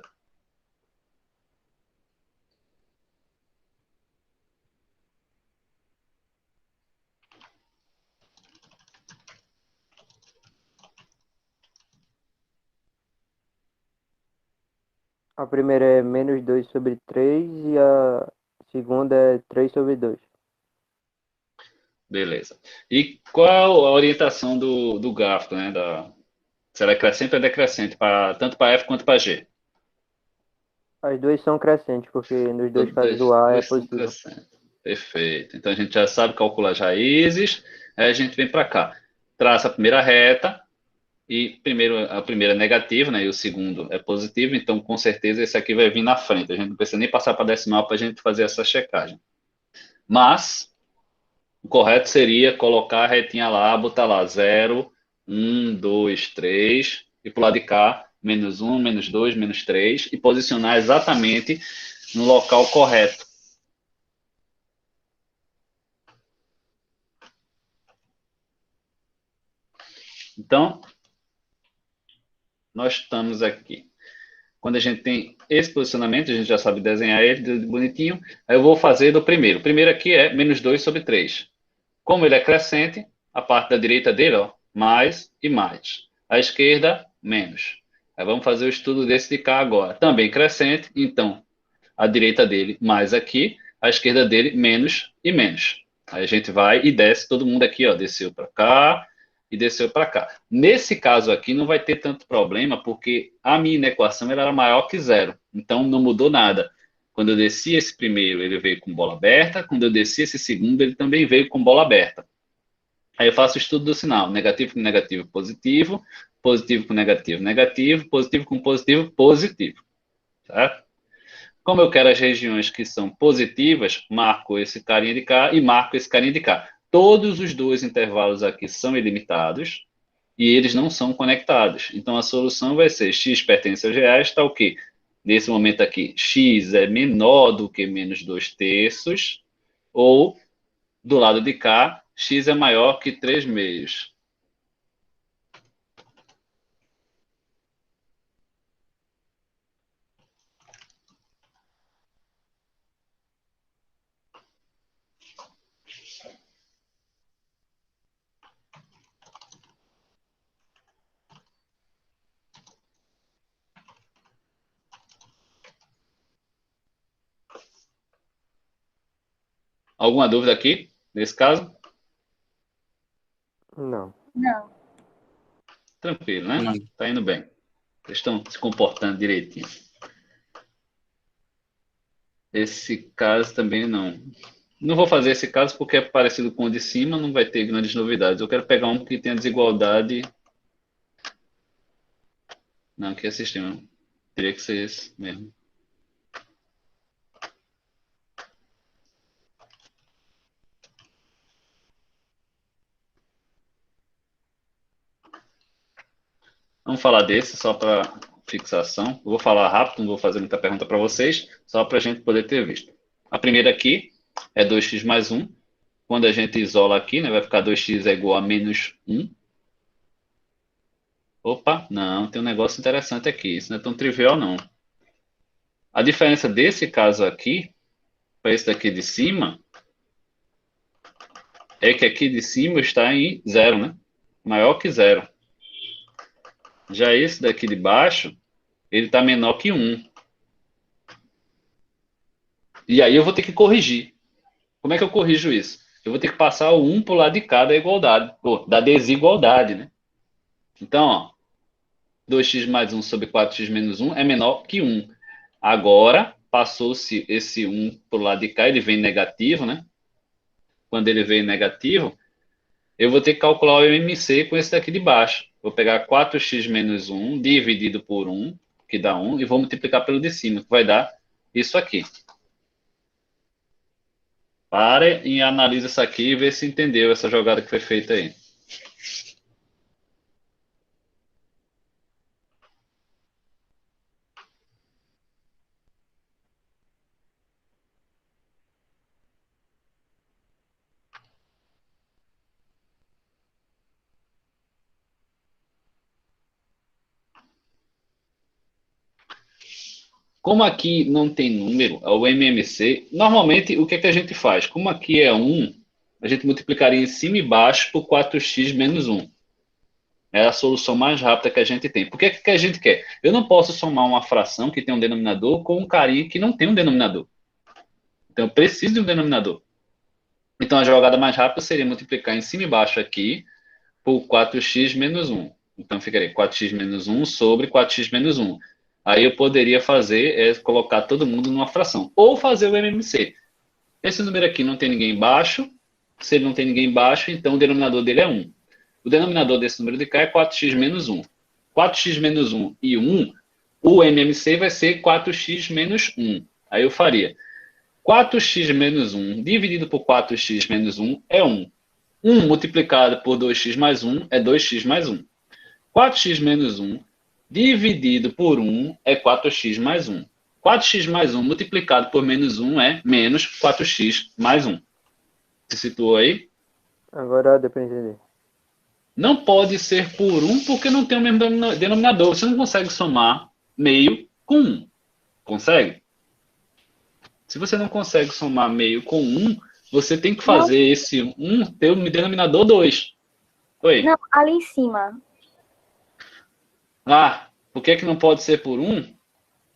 A primeira é menos 2 sobre 3 e a segunda é 3 sobre 2. Beleza. E qual a orientação do gráfico, né? Será crescente ou decrescente, tanto para F quanto para G? As duas são crescentes, porque nos dois Todas casos o A é duas são positivo. crescentes. Perfeito. Então a gente já sabe calcular as raízes, aí a gente vem para cá. Traça a primeira reta, e a primeira é negativa, né? E o segundo é positivo, então com certeza esse aqui vai vir na frente. A gente não precisa nem passar para decimal para a gente fazer essa checagem. Mas o correto seria colocar a retinha lá, botar lá 0, 1, 2, 3, e para o lado de cá, menos 1, menos 2, menos 3, e posicionar exatamente no local correto. Então, nós estamos aqui. Quando a gente tem esse posicionamento, a gente já sabe desenhar ele bonitinho. Aí eu vou fazer do primeiro. O primeiro aqui é menos 2 sobre 3. Como ele é crescente, a parte da direita dele, ó, mais e mais. A esquerda, menos. Aí vamos fazer o estudo desse de cá agora. Também crescente, então a direita dele mais aqui, a esquerda dele menos e menos. Aí a gente vai e desce, todo mundo aqui, ó, desceu para cá e desceu para cá. Nesse caso aqui não vai ter tanto problema, porque a minha equação ela era maior que 0. Então não mudou nada. Quando eu desci esse primeiro, ele veio com bola aberta. Quando eu desci esse segundo, ele também veio com bola aberta. Aí eu faço o estudo do sinal. Negativo com negativo, positivo. Positivo com negativo, negativo. Positivo com positivo, positivo. Certo? Como eu quero as regiões que são positivas, marco esse carinha de cá e marco esse carinha de cá. Todos os dois intervalos aqui são ilimitados e eles não são conectados. Então a solução vai ser x pertence aos reais, está o quê? Nesse momento aqui, x é menor do que menos 2/3, ou, do lado de cá, x é maior que 3/2. Alguma dúvida aqui, nesse caso? Não. Não. Tranquilo, né? Não. Tá indo bem. Eles estão se comportando direitinho. Esse caso também não. Não vou fazer esse caso porque é parecido com o de cima, não vai ter grandes novidades. Eu quero pegar um que tenha desigualdade. Não, que é sistema. Teria que ser esse mesmo. Vamos falar desse só para fixação. Eu vou falar rápido, não vou fazer muita pergunta para vocês, só para a gente poder ter visto. A primeira aqui é 2x mais 1. Quando a gente isola aqui, né, vai ficar 2x é igual a menos 1. Opa, não, tem um negócio interessante aqui. Isso não é tão trivial, não. A diferença desse caso aqui para esse daqui de cima é que aqui de cima está em 0, né? Maior que 0. Já esse daqui de baixo, ele está menor que 1. E aí eu vou ter que corrigir. Como é que eu corrijo isso? Eu vou ter que passar o 1 para o lado de cá da igualdade, da desigualdade, né? Então, ó, 2x mais 1 sobre 4x menos 1 é menor que 1. Agora, passou-se esse 1 para o lado de cá, ele vem negativo, né? Quando ele vem negativo, eu vou ter que calcular o MMC com esse daqui de baixo. Vou pegar 4x menos 1 dividido por 1, que dá 1, e vou multiplicar pelo de cima, que vai dar isso aqui. Pare e analise isso aqui e vê se entendeu essa jogada que foi feita aí. Como aqui não tem número, o MMC, normalmente o que é que a gente faz? Como aqui é 1, a gente multiplicaria em cima e baixo por 4x menos 1. É a solução mais rápida que a gente tem. Por que que a gente quer? Eu não posso somar uma fração que tem um denominador com um carinha que não tem um denominador. Então eu preciso de um denominador. Então a jogada mais rápida seria multiplicar em cima e baixo aqui por 4x menos 1. Então ficaria 4x menos 1 sobre 4x menos 1. Aí eu poderia fazer, colocar todo mundo numa fração. Ou fazer o MMC. Esse número aqui não tem ninguém embaixo. Se ele não tem ninguém embaixo, então o denominador dele é 1. O denominador desse número de cá é 4x menos 1. 4x menos 1 e 1, o MMC vai ser 4x menos 1. Aí eu faria 4x menos 1 dividido por 4x menos 1 é 1. 1 multiplicado por 2x mais 1 é 2x mais 1. 4x menos 1 dividido por 1 é 4x mais 1. 4x mais 1 multiplicado por menos 1 é menos 4x mais 1. Se situou aí? Agora deu para entender. Não pode ser por 1 porque não tem o mesmo denominador. Você não consegue somar meio com 1. Consegue? Se você não consegue somar meio com 1, você tem que fazer esse 1 ter o denominador 2. Oi? Não, ali em cima. Ah, por que não pode ser por 1?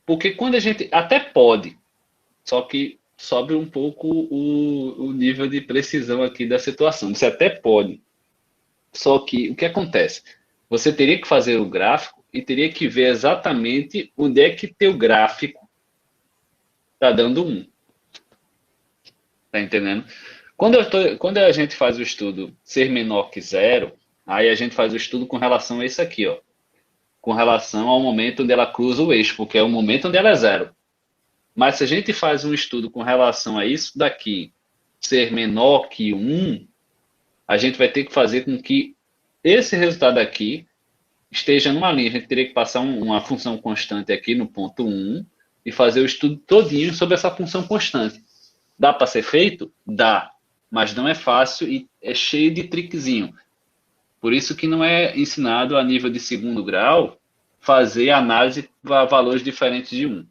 Porque quando a gente... Até pode, só que sobe um pouco o nível de precisão aqui da situação. Você até pode. Só que o que acontece? Você teria que fazer o gráfico e teria que ver exatamente onde é que teu gráfico está dando 1. Tá entendendo? Quando a gente faz o estudo ser menor que 0, aí a gente faz o estudo com relação a isso aqui, ó. Com relação ao momento onde ela cruza o eixo, porque é o momento onde ela é 0. Mas se a gente faz um estudo com relação a isso daqui ser menor que 1, a gente vai ter que fazer com que esse resultado aqui esteja numa linha. A gente teria que passar uma função constante aqui no ponto 1 e fazer o estudo todinho sobre essa função constante. Dá para ser feito? Dá. Mas não é fácil e é cheio de trickzinho. Por isso que não é ensinado a nível de segundo grau fazer análise para valores diferentes de 1.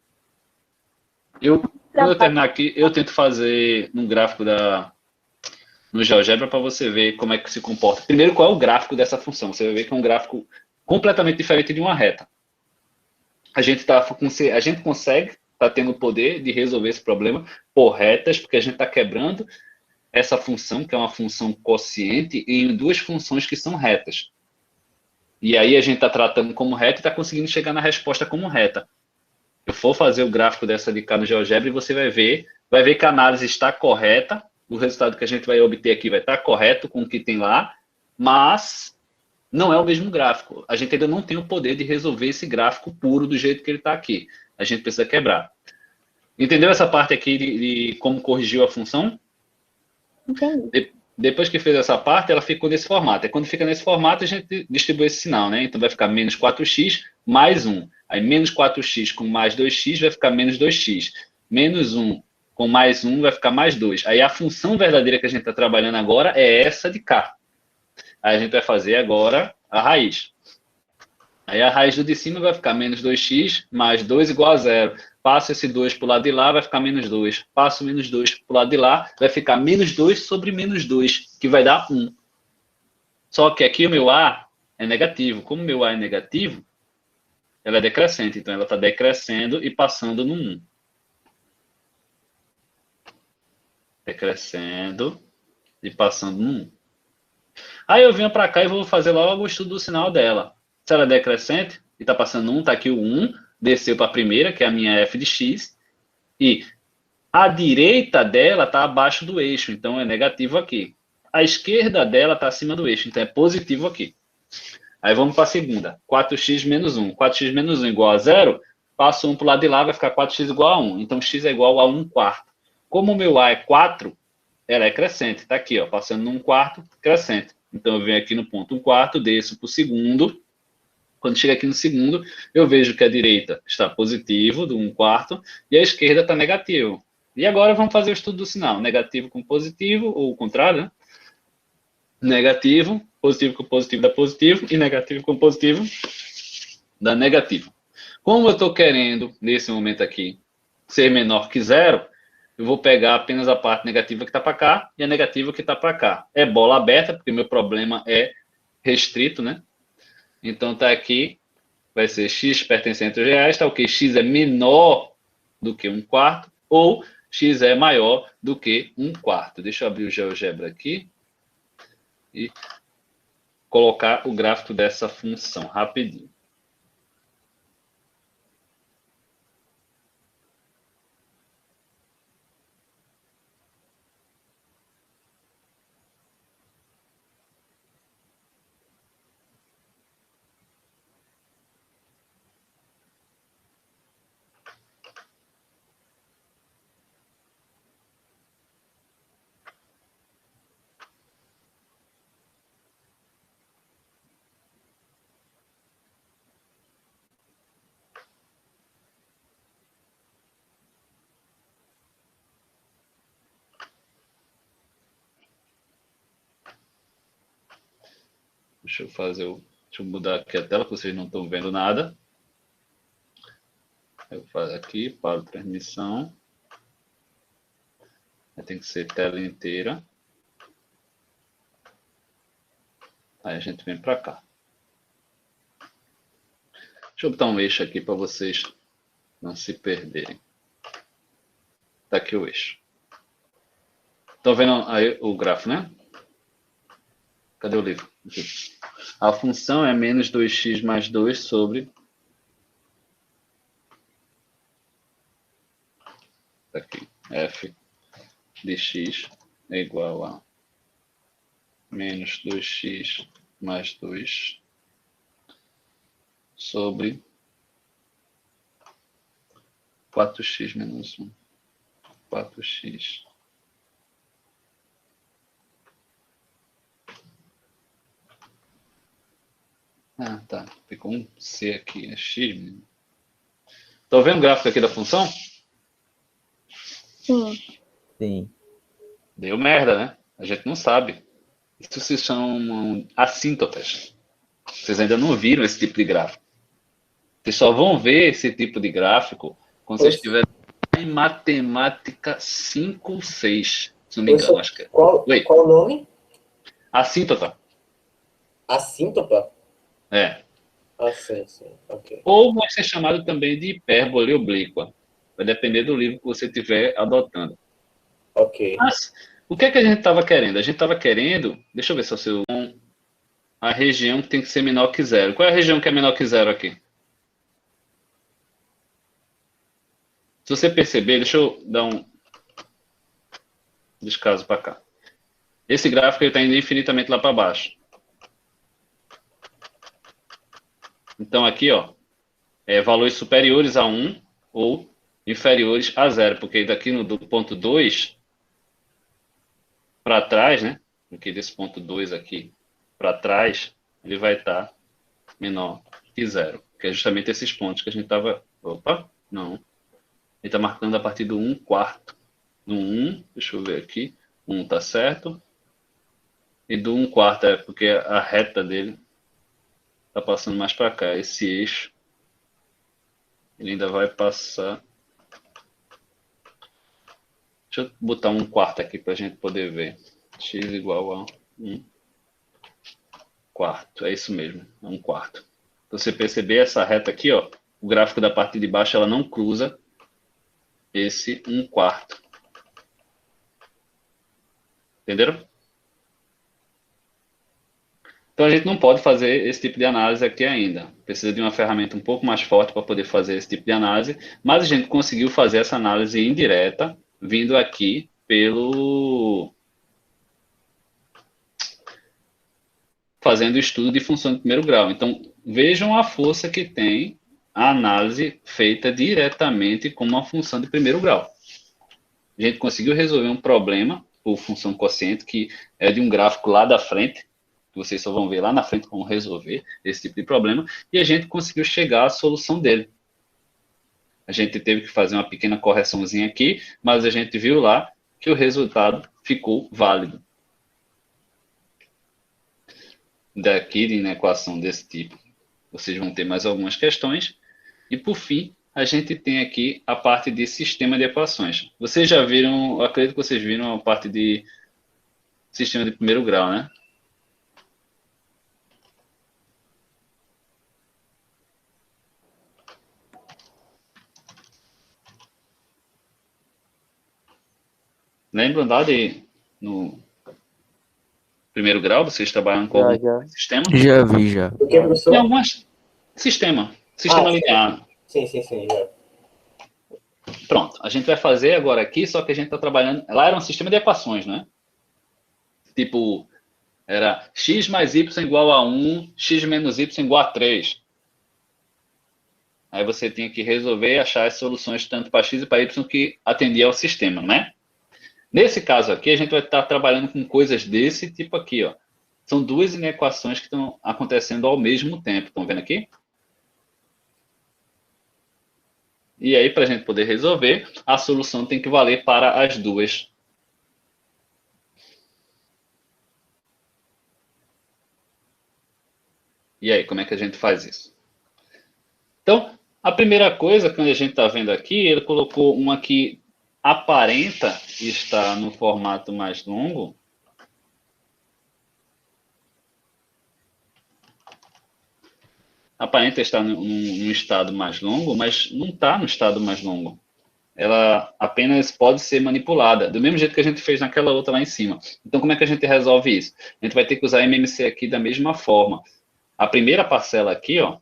Quando eu terminar aqui, eu tento fazer um gráfico no GeoGebra para você ver como é que se comporta. Primeiro, qual é o gráfico dessa função? Você vai ver que é um gráfico completamente diferente de uma reta. A gente consegue, está tendo o poder de resolver esse problema por retas, porque a gente está quebrando essa função, que é uma função quociente, em duas funções que são retas. E aí a gente está tratando como reta e está conseguindo chegar na resposta como reta. Eu for fazer o gráfico dessa de cá no GeoGebra e você vai ver que a análise está correta, o resultado que a gente vai obter aqui vai estar correto com o que tem lá, mas não é o mesmo gráfico. A gente ainda não tem o poder de resolver esse gráfico puro do jeito que ele está aqui. A gente precisa quebrar. Entendeu essa parte aqui de como corrigiu a função? Entendi. Depois que fez essa parte, ela ficou nesse formato. E quando fica nesse formato, a gente distribui esse sinal, né? Então vai ficar menos 4x mais 1. Aí menos 4x com mais 2x vai ficar menos 2x. Menos 1 com mais 1 vai ficar mais 2. Aí a função verdadeira que a gente está trabalhando agora é essa de cá. Aí a gente vai fazer agora a raiz. Aí a raiz do de cima vai ficar menos 2x mais 2 igual a 0. Passo esse 2 para o lado de lá, vai ficar menos 2. Passo menos 2 para o lado de lá, vai ficar menos 2 sobre menos 2, que vai dar 1. Só que aqui o meu A é negativo. Como o meu A é negativo, ela é decrescente, então ela está decrescendo e passando no 1. Decrescendo e passando no 1. Aí eu venho para cá e vou fazer logo o estudo do sinal dela. Se ela é decrescente e está passando no 1, está aqui o 1, desceu para a primeira, que é a minha f de x, e a direita dela está abaixo do eixo, então é negativo aqui. A esquerda dela está acima do eixo, então é positivo aqui. Aí vamos para a segunda. 4x menos 1. 4x menos 1 igual a 0. Passo 1 para o lado de lá, vai ficar 4x igual a 1. Então x é igual a 1 quarto. Como o meu a é 4, ela é crescente. Está aqui, ó, passando no 1 quarto, crescente. Então eu venho aqui no ponto 1 quarto, desço para o segundo. Quando chega aqui no segundo, eu vejo que a direita está positivo, do 1 quarto, e a esquerda está negativo. E agora vamos fazer o estudo do sinal. Negativo com positivo, ou o contrário, né? Negativo, positivo com positivo dá positivo, e negativo com positivo dá negativo. Como eu estou querendo, nesse momento aqui, ser menor que 0, eu vou pegar apenas a parte negativa que está para cá e a negativa que está para cá. É bola aberta, porque meu problema é restrito, né? Então está aqui, vai ser x pertencente aos reais, está o que? X é menor do que 1 quarto, ou x é maior do que 1 quarto. Deixa eu abrir o GeoGebra aqui e colocar o gráfico dessa função rapidinho. Deixa eu mudar aqui a tela, que vocês não estão vendo nada. Eu faço aqui, para transmissão. Tem que ser tela inteira. Aí a gente vem para cá. Deixa eu botar um eixo aqui para vocês não se perderem. Tá aqui o eixo. Estão vendo aí o gráfico, né? Cadê o livro? Aqui. A função é menos 2x mais 2 sobre... Tá aqui. F de x é igual a menos 2x mais 2 sobre 4x menos 1. 4x. Ah, tá. Ficou um C aqui, é x. Estão vendo o gráfico aqui da função? Sim. Sim. Deu merda, né? A gente não sabe. Isso se chamam assíntotas. Vocês ainda não viram esse tipo de gráfico. Vocês só vão ver esse tipo de gráfico quando vocês estiverem em matemática 5 ou 6. Se não me engano, acho que é. Qual o nome? Assíntota. Assíntopa? É. Ah, sim, ok. Ou vai ser chamado também de hipérbole oblíqua. Vai depender do livro que você estiver adotando. Ok. Mas, o que é que a gente estava querendo? A gente estava querendo, deixa eu ver se eu sei, a região que tem que ser menor que 0. Qual é a região que é menor que 0 aqui? Se você perceber, deixa eu dar um descaso para cá. Esse gráfico está indo infinitamente lá para baixo. Então aqui, ó, valores superiores a 1 ou inferiores a 0, porque daqui do ponto 2 para trás, né? Aqui desse ponto 2 aqui para trás, ele vai estar menor que 0, que é justamente esses pontos que a gente estava... Opa, não. Ele está marcando a partir do 1 quarto. Do 1, deixa eu ver aqui, 1 está certo. E do 1 quarto é porque a reta dele está passando mais para cá. Esse eixo, ele ainda vai passar... Deixa eu botar 1 quarto aqui para a gente poder ver. X igual a 1 quarto. É isso mesmo, é 1 quarto. Então, você perceber essa reta aqui, ó, o gráfico da parte de baixo ela não cruza esse 1/4. Entenderam? Então a gente não pode fazer esse tipo de análise aqui ainda. Precisa de uma ferramenta um pouco mais forte para poder fazer esse tipo de análise, mas a gente conseguiu fazer essa análise indireta vindo aqui fazendo o estudo de função de primeiro grau. Então, vejam a força que tem a análise feita diretamente com uma função de primeiro grau. A gente conseguiu resolver um problema por função quociente, que é de um gráfico lá da frente, que vocês só vão ver lá na frente como resolver esse tipo de problema, e a gente conseguiu chegar à solução dele. A gente teve que fazer uma pequena correçãozinha aqui, mas a gente viu lá que o resultado ficou válido. Daqui, na equação desse tipo, vocês vão ter mais algumas questões. E, por fim, a gente tem aqui a parte de sistema de equações. Vocês já viram, acredito que vocês viram a parte de sistema de primeiro grau, né? Lembram lá no primeiro grau, vocês trabalham com algum sistema? Já vi, já. O que, professor? Tem algumas... Sistema linear. Sim, já. Pronto, a gente vai fazer agora aqui, só que a gente está trabalhando... Lá era um sistema de equações, né? Tipo, era x mais y igual a 1, x menos y igual a 3. Aí você tinha que resolver e achar as soluções tanto para x e para y que atendia ao sistema, né? Nesse caso aqui, a gente vai estar trabalhando com coisas desse tipo aqui, ó. São duas inequações que estão acontecendo ao mesmo tempo. Estão vendo aqui? E aí, para a gente poder resolver, a solução tem que valer para as duas. E aí, como é que a gente faz isso? Então, a primeira coisa que a gente está vendo aqui, ele colocou uma que aparenta estar no formato mais longo. Aparenta estar num estado mais longo, mas não está no estado mais longo. Ela apenas pode ser manipulada, do mesmo jeito que a gente fez naquela outra lá em cima. Então, como é que a gente resolve isso? A gente vai ter que usar MMC aqui da mesma forma. A primeira parcela aqui, ó,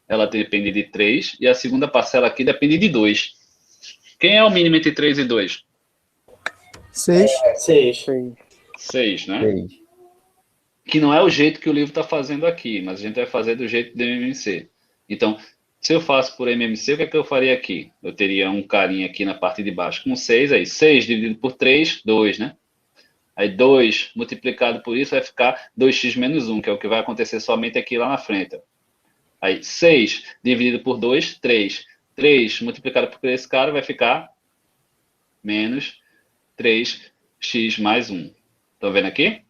ela depende de 3, e a segunda parcela aqui depende de 2. Quem é o mínimo entre 3 e 2? 6. 6, né? 6. Que não é o jeito que o livro está fazendo aqui, mas a gente vai fazer do jeito do MMC. Então, se eu faço por MMC, o que é que eu faria aqui? Eu teria um carinha aqui na parte de baixo com 6, aí 6 dividido por 3, 2, né? Aí 2 multiplicado por isso vai ficar 2x menos 1, que é o que vai acontecer somente aqui lá na frente. Aí 6 dividido por 2, 3. 3 multiplicado por esse cara vai ficar menos 3x mais 1. Estão vendo aqui?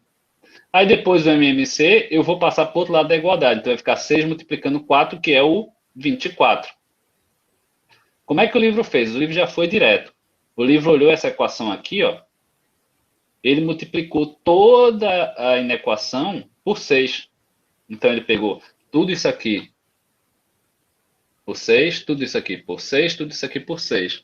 Aí depois do MMC, eu vou passar para o outro lado da igualdade. Então vai ficar 6 multiplicando 4, que é o 24. Como é que o livro fez? O livro já foi direto. O livro olhou essa equação aqui, ó. Ele multiplicou toda a inequação por 6. Então ele pegou tudo isso aqui por 6, tudo isso aqui por 6, tudo isso aqui por 6.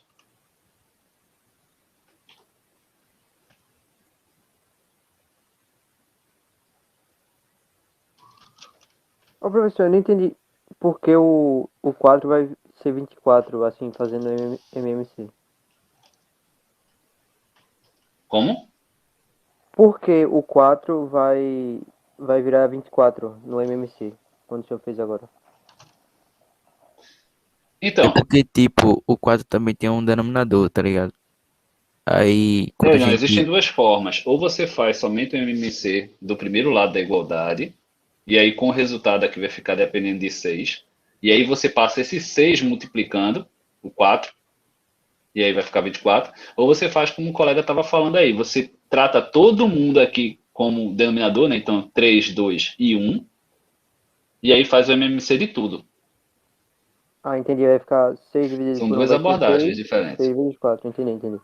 Ô, professor, eu não entendi por que o 4 vai ser 24, assim, fazendo MMC. Como? Por que o 4 vai virar 24 no MMC, quando o senhor fez agora? Então, Porque, tipo, o 4 também tem um denominador, tá ligado? Aí, quando a não, gente... existem duas formas. Ou você faz somente o MMC do primeiro lado da igualdade, e aí com o resultado aqui vai ficar dependendo de 6. E aí você passa esse 6 multiplicando o 4, e aí vai ficar 24. Ou você faz como o colega estava falando aí, você trata todo mundo aqui como denominador, né? Então 3, 2 e 1, e aí faz o MMC de tudo. Ah, entendi, vai ficar 6 dividido São por 1 duas vai ser abordagens 6, diferentes. 6 vezes 4, entendi.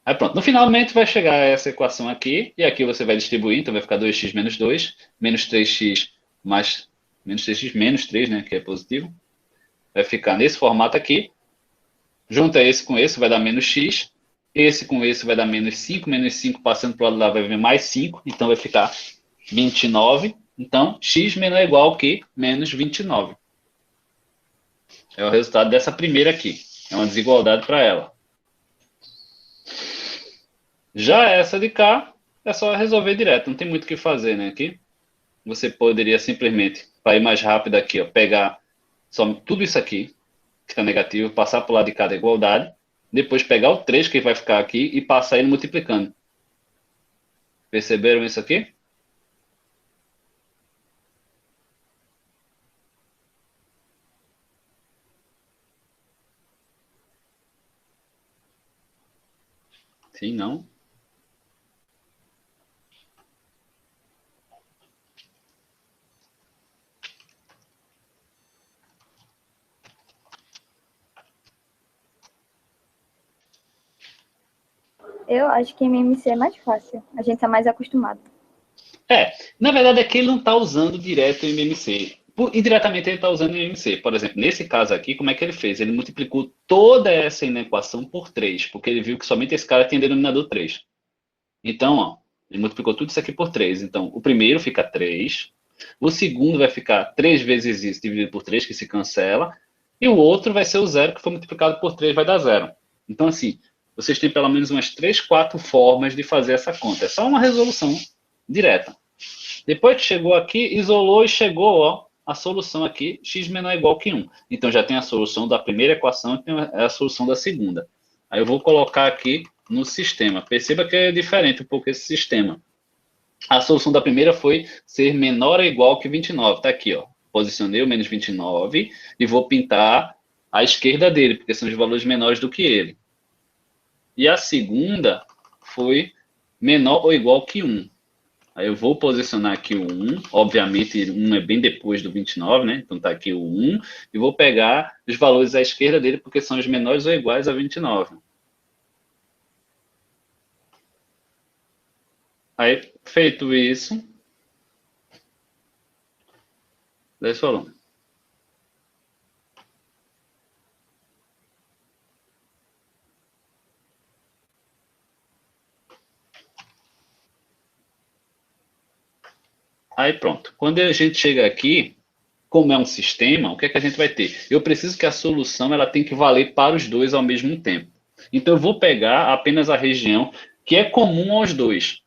Aí pronto, no finalmente vai chegar essa equação aqui, e aqui você vai distribuir, então vai ficar 2x menos 2, menos 3x mais, menos 3x menos 3, né, que é positivo, vai ficar nesse formato aqui. Junta esse com esse, vai dar menos x. Esse com esse vai dar menos 5. Menos 5 passando para o lado lá vai vir mais 5. Então vai ficar 29. Então, x menor ou igual que menos 29. É o resultado dessa primeira aqui. É uma desigualdade para ela. Já essa de cá, é só resolver direto. Não tem muito o que fazer, né? Aqui, você poderia simplesmente, para ir mais rápido aqui, ó, pegar só tudo isso aqui, que está negativo, passar para o lado de cada igualdade, depois pegar o 3 que vai ficar aqui e passar ele multiplicando. Perceberam isso aqui? Sim, não? Eu acho que MMC é mais fácil. A gente tá mais acostumado. Na verdade é que ele não está usando direto o MMC. Indiretamente ele está usando o MMC. Por exemplo, nesse caso aqui, como é que ele fez? Ele multiplicou toda essa inequação por 3, porque ele viu que somente esse cara tem denominador 3. Então, ó, ele multiplicou tudo isso aqui por 3. Então, o primeiro fica 3, o segundo vai ficar 3 vezes isso dividido por 3, que se cancela, e o outro vai ser o zero, que foi multiplicado por 3, vai dar 0. Então, assim, vocês têm pelo menos umas 3, 4 formas de fazer essa conta. É só uma resolução direta. Depois que chegou aqui, isolou e chegou, ó, a solução aqui, x menor ou igual que 1. Então, já tem a solução da primeira equação e tem a solução da segunda. Aí eu vou colocar aqui no sistema. Perceba que é diferente um pouco esse sistema. A solução da primeira foi ser menor ou igual que 29. Está aqui, ó. Posicionei o menos 29 e vou pintar à esquerda dele, porque são os valores menores do que ele. E a segunda foi menor ou igual que 1. Aí eu vou posicionar aqui o 1, obviamente 1 é bem depois do 29, né? Então tá aqui o 1, e vou pegar os valores à esquerda dele, porque são os menores ou iguais a 29. Aí, feito isso, desce o volume. Aí pronto. Quando a gente chega aqui, como é um sistema, o que é que a gente vai ter? Eu preciso que a solução ela tem que valer para os dois ao mesmo tempo. Então eu vou pegar apenas a região que é comum aos dois.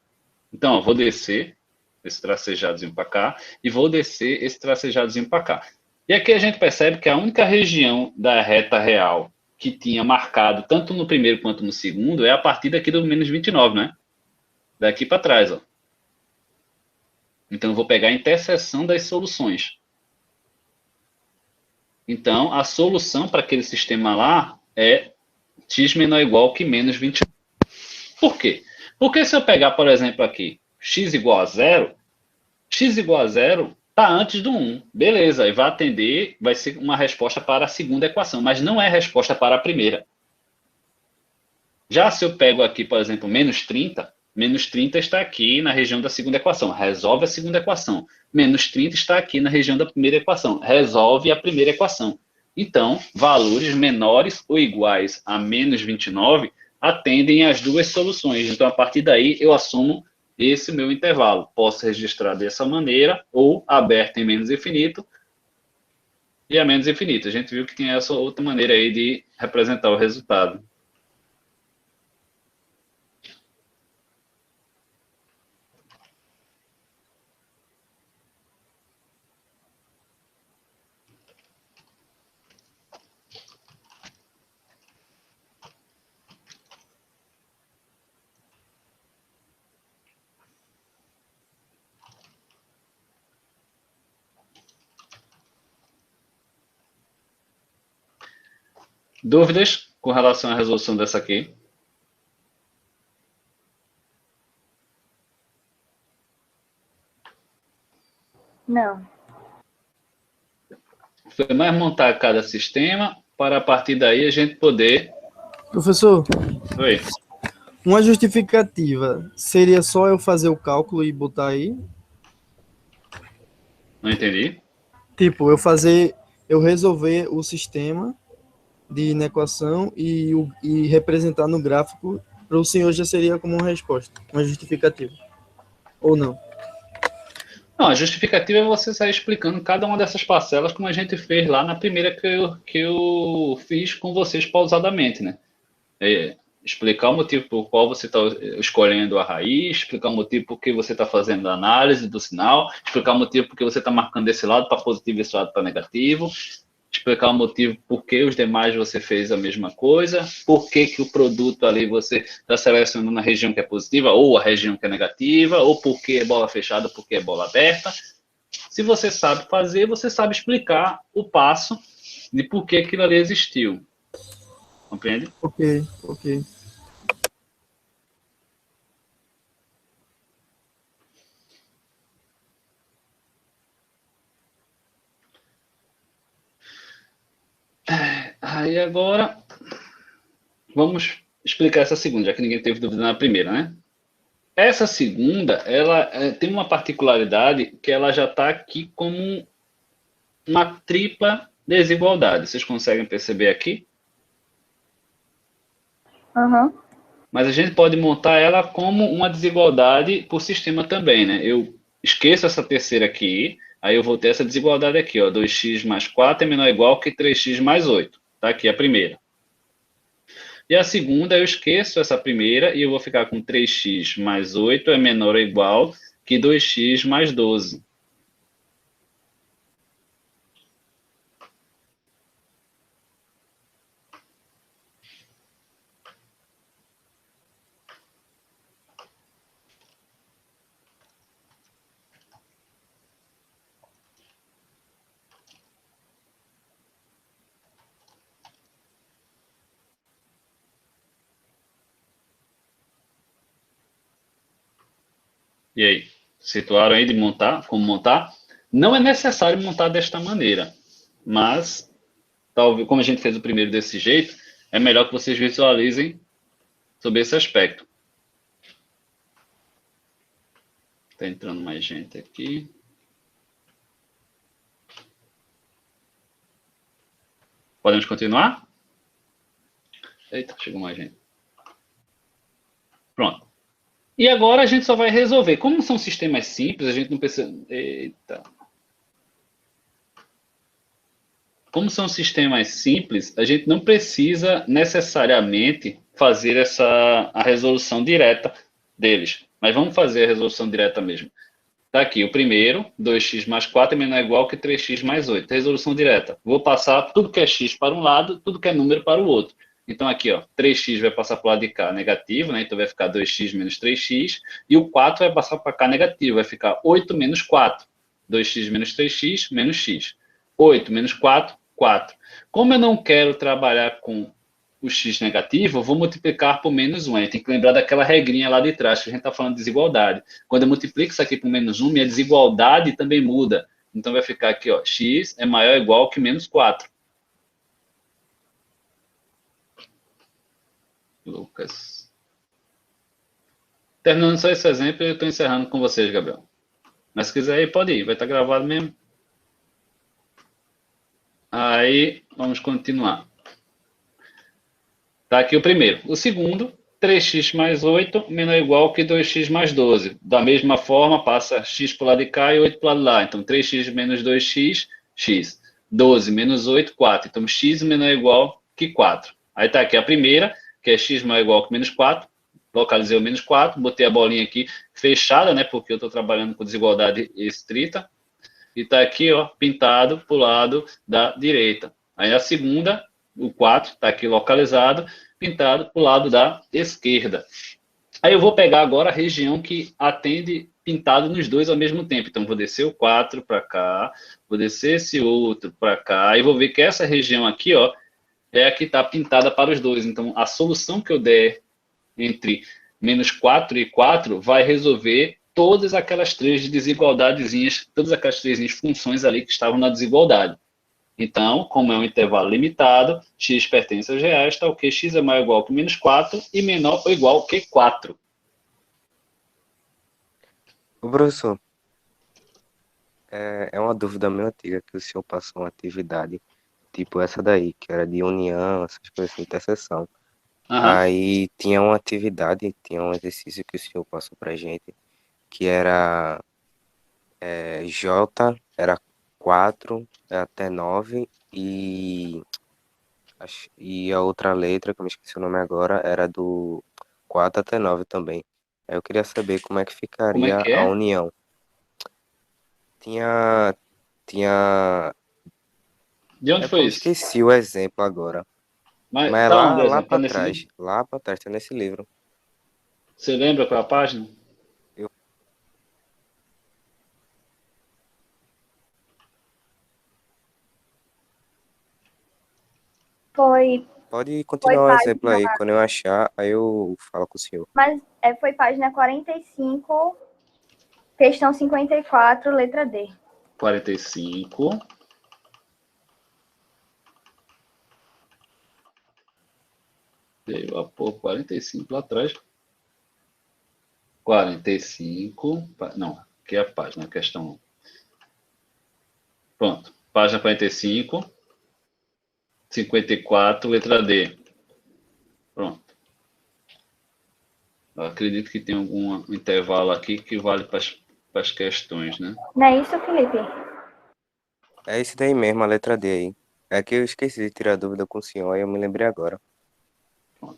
Então, eu vou descer esse tracejadozinho para cá e vou descer esse tracejadozinho para cá. E aqui a gente percebe que a única região da reta real que tinha marcado tanto no primeiro quanto no segundo é a partir daqui do menos 29, né? Daqui para trás, ó. Então, eu vou pegar a interseção das soluções. Então, a solução para aquele sistema lá é x menor ou igual que menos 29. Por quê? Porque se eu pegar, por exemplo, aqui, x igual a 0, x igual a 0 está antes do 1. Beleza, e vai atender, vai ser uma resposta para a segunda equação, mas não é resposta para a primeira. Já se eu pego aqui, por exemplo, menos 30 está aqui na região da segunda equação, resolve a segunda equação. Menos 30 está aqui na região da primeira equação, resolve a primeira equação. Então, valores menores ou iguais a menos 29 atendem às duas soluções. Então, a partir daí, eu assumo esse meu intervalo. Posso registrar dessa maneira, ou aberto em menos infinito, e a menos infinito. A gente viu que tem essa outra maneira aí de representar o resultado. Dúvidas com relação à resolução dessa aqui? Não. Foi mais montar cada sistema para a partir daí a gente poder... Professor, Oi. uma justificativa seria só eu fazer o cálculo e botar aí? Não entendi. Tipo, eu fazer eu resolver o sistema de inequação e representar no gráfico, para o senhor já seria como uma resposta, uma justificativa. Ou não? Não, a justificativa é você sair explicando cada uma dessas parcelas, como a gente fez lá na primeira que eu fiz com vocês pausadamente, né? Explicar o motivo por qual você está escolhendo a raiz, explicar o motivo por que você está fazendo a análise do sinal, explicar o motivo por que você está marcando esse lado para positivo e esse lado para negativo, explicar o motivo por que os demais você fez a mesma coisa, por que o produto ali você está selecionando a região que é positiva ou a região que é negativa, ou por que é bola fechada, por que é bola aberta. Se você sabe fazer, você sabe explicar o passo de por que aquilo ali existiu. Compreende? Ok. Aí agora, vamos explicar essa segunda, já que ninguém teve dúvida na primeira, né? Essa segunda, ela tem uma particularidade que ela já está aqui como uma tripla desigualdade. Vocês conseguem perceber aqui? Aham. Mas a gente pode montar ela como uma desigualdade por sistema também, né? Eu esqueço essa terceira aqui, aí eu vou ter essa desigualdade aqui, ó, 2x mais 4 é menor ou igual que 3x mais 8. Tá aqui a primeira. E a segunda, eu esqueço essa primeira e eu vou ficar com 3x mais 8 é menor ou igual que 2x mais 12. E aí, situaram aí de montar, como montar? Não é necessário montar desta maneira, mas, talvez, como a gente fez o primeiro desse jeito, é melhor que vocês visualizem sobre esse aspecto. Está entrando mais gente aqui. Podemos continuar? Eita, chegou mais gente. Pronto. E agora a gente só vai resolver. Como são sistemas simples, a gente não precisa... Eita. Como são sistemas simples, a gente não precisa necessariamente fazer a resolução direta deles. Mas vamos fazer a resolução direta mesmo. Está aqui o primeiro, 2x mais 4 é menor ou igual que 3x mais 8. Resolução direta. Vou passar tudo que é x para um lado, tudo que é número para o outro. Então, aqui, ó, 3x vai passar para o lado de cá negativo, né? Então, vai ficar 2x menos 3x. E o 4 vai passar para cá negativo, vai ficar 8 menos 4. 2x menos 3x menos x. 8 menos 4, 4. Como eu não quero trabalhar com o x negativo, eu vou multiplicar por menos 1. Tem que lembrar daquela regrinha lá de trás, que a gente está falando de desigualdade. Quando eu multiplico isso aqui por menos 1, minha desigualdade também muda. Então, vai ficar aqui, ó, x é maior ou igual que menos 4. Lucas. Terminando só esse exemplo, eu estou encerrando com vocês, Gabriel. Mas se quiser ir, pode ir, vai estar gravado mesmo. Aí, vamos continuar. Tá aqui o primeiro. O segundo, 3x mais 8 menor ou igual que 2x mais 12. Da mesma forma, passa x para o lado de cá e 8 para o lado de lá. Então, 3x menos 2x, x. 12 menos 8, 4. Então, x menor ou igual que 4. Aí está aqui a primeira, que é x maior ou igual que menos 4. Localizei o menos 4, botei a bolinha aqui fechada, né? Porque eu estou trabalhando com desigualdade estrita. E está aqui, ó, pintado para o lado da direita. Aí a segunda, o 4, está aqui localizado, pintado para o lado da esquerda. Aí eu vou pegar agora a região que atende pintado nos dois ao mesmo tempo. Então, vou descer o 4 para cá, vou descer esse outro para cá, e vou ver que essa região aqui, ó, é a que está pintada para os dois. Então, a solução que eu der entre menos 4 e 4 vai resolver todas aquelas três desigualdadezinhas, todas aquelas três funções ali que estavam na desigualdade. Então, como é um intervalo limitado, x pertence aos reais, tal que x é maior ou igual que menos 4 e menor ou igual que 4. Ô, professor, É uma dúvida meio antiga que o senhor passou uma atividade tipo essa daí, que era de união, essas coisas assim, interseção. Aham. Aí tinha uma atividade, tinha um exercício que o senhor passou pra gente, que era J, era 4 até 9 e a outra letra, que eu me esqueci o nome agora, era do 4 até 9 também. Aí eu queria saber como é que Como é ficaria que a é? união. Tinha, tinha, De onde é porque foi eu me isso? esqueci o exemplo agora, Mas mas é tá onde, lá exemplo? Tá para nesse livro? trás, lá para trás, tá nesse livro. Você lembra qual é a página? Eu, Foi, pode foi continuar o exemplo página, aí, quando eu achar, aí eu falo com o senhor. mas foi página 45, questão 54, letra D. 45. Veio a pôr 45 lá atrás. 45. Não, aqui é a página, a questão 1. Pronto. Página 45, 54, letra D. Pronto. Eu acredito que tem algum intervalo aqui que vale para as questões, né? Não é isso, Felipe? É esse daí mesmo, a letra D aí. É que eu esqueci de tirar dúvida com o senhor, aí eu me lembrei agora.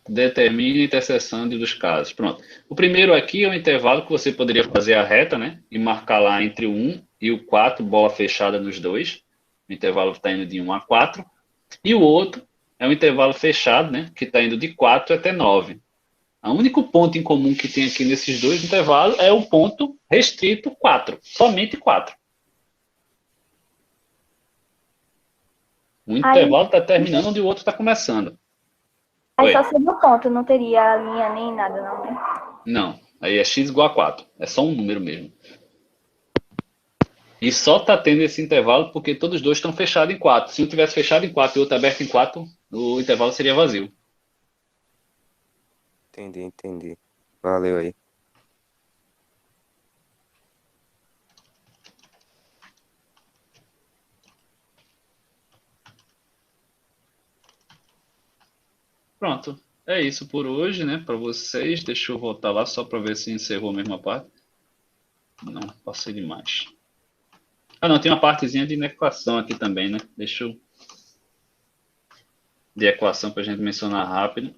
Determine a interseção dos casos. Pronto. O primeiro aqui é o intervalo que você poderia fazer a reta, né? E marcar lá entre o 1 e o 4, bola fechada nos dois. O intervalo está indo de 1 a 4. E o outro é um intervalo fechado, né? Que está indo de 4 até 9. O único ponto em comum que tem aqui nesses dois intervalos é o ponto restrito 4. Somente 4. Um Aí, intervalo está terminando onde o outro está começando. aí só Oi? seria o ponto, não teria linha nem nada, não, né? Não. Aí é x igual a 4. É só um número mesmo. E só está tendo esse intervalo porque todos os dois estão fechados em 4. Se um tivesse fechado em 4 e o outro aberto em 4, o intervalo seria vazio. Entendi. Valeu aí. Pronto. É isso por hoje, né? Para vocês. Deixa eu voltar lá só para ver se encerrou a mesma parte. Não, passei demais. Ah, não, tem uma partezinha de equação aqui também, né? Deixa eu... De equação para a gente mencionar rápido.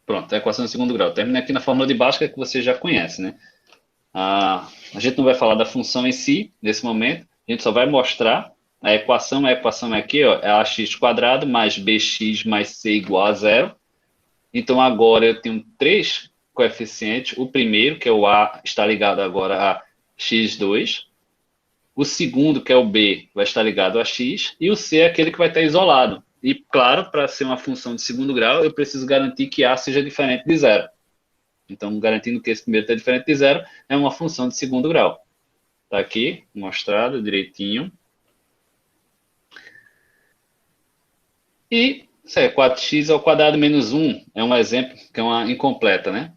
Pronto, a equação de segundo grau. Termina aqui na fórmula de Bhaskara que você já conhece, né? A gente não vai falar da função em si, nesse momento. A gente só vai mostrar a equação é aqui, ó, é ax quadrado mais bx mais c igual a zero. Então, agora eu tenho três coeficientes. O primeiro, que é o a, está ligado agora a x2. O segundo, que é o b, vai estar ligado a x. E o c é aquele que vai estar isolado. E, claro, para ser uma função de segundo grau, eu preciso garantir que a seja diferente de zero. Então, garantindo que esse primeiro está diferente de zero, é uma função de segundo grau. Está aqui, mostrado direitinho. E 4x ao quadrado menos 1 é um exemplo que é uma incompleta, né?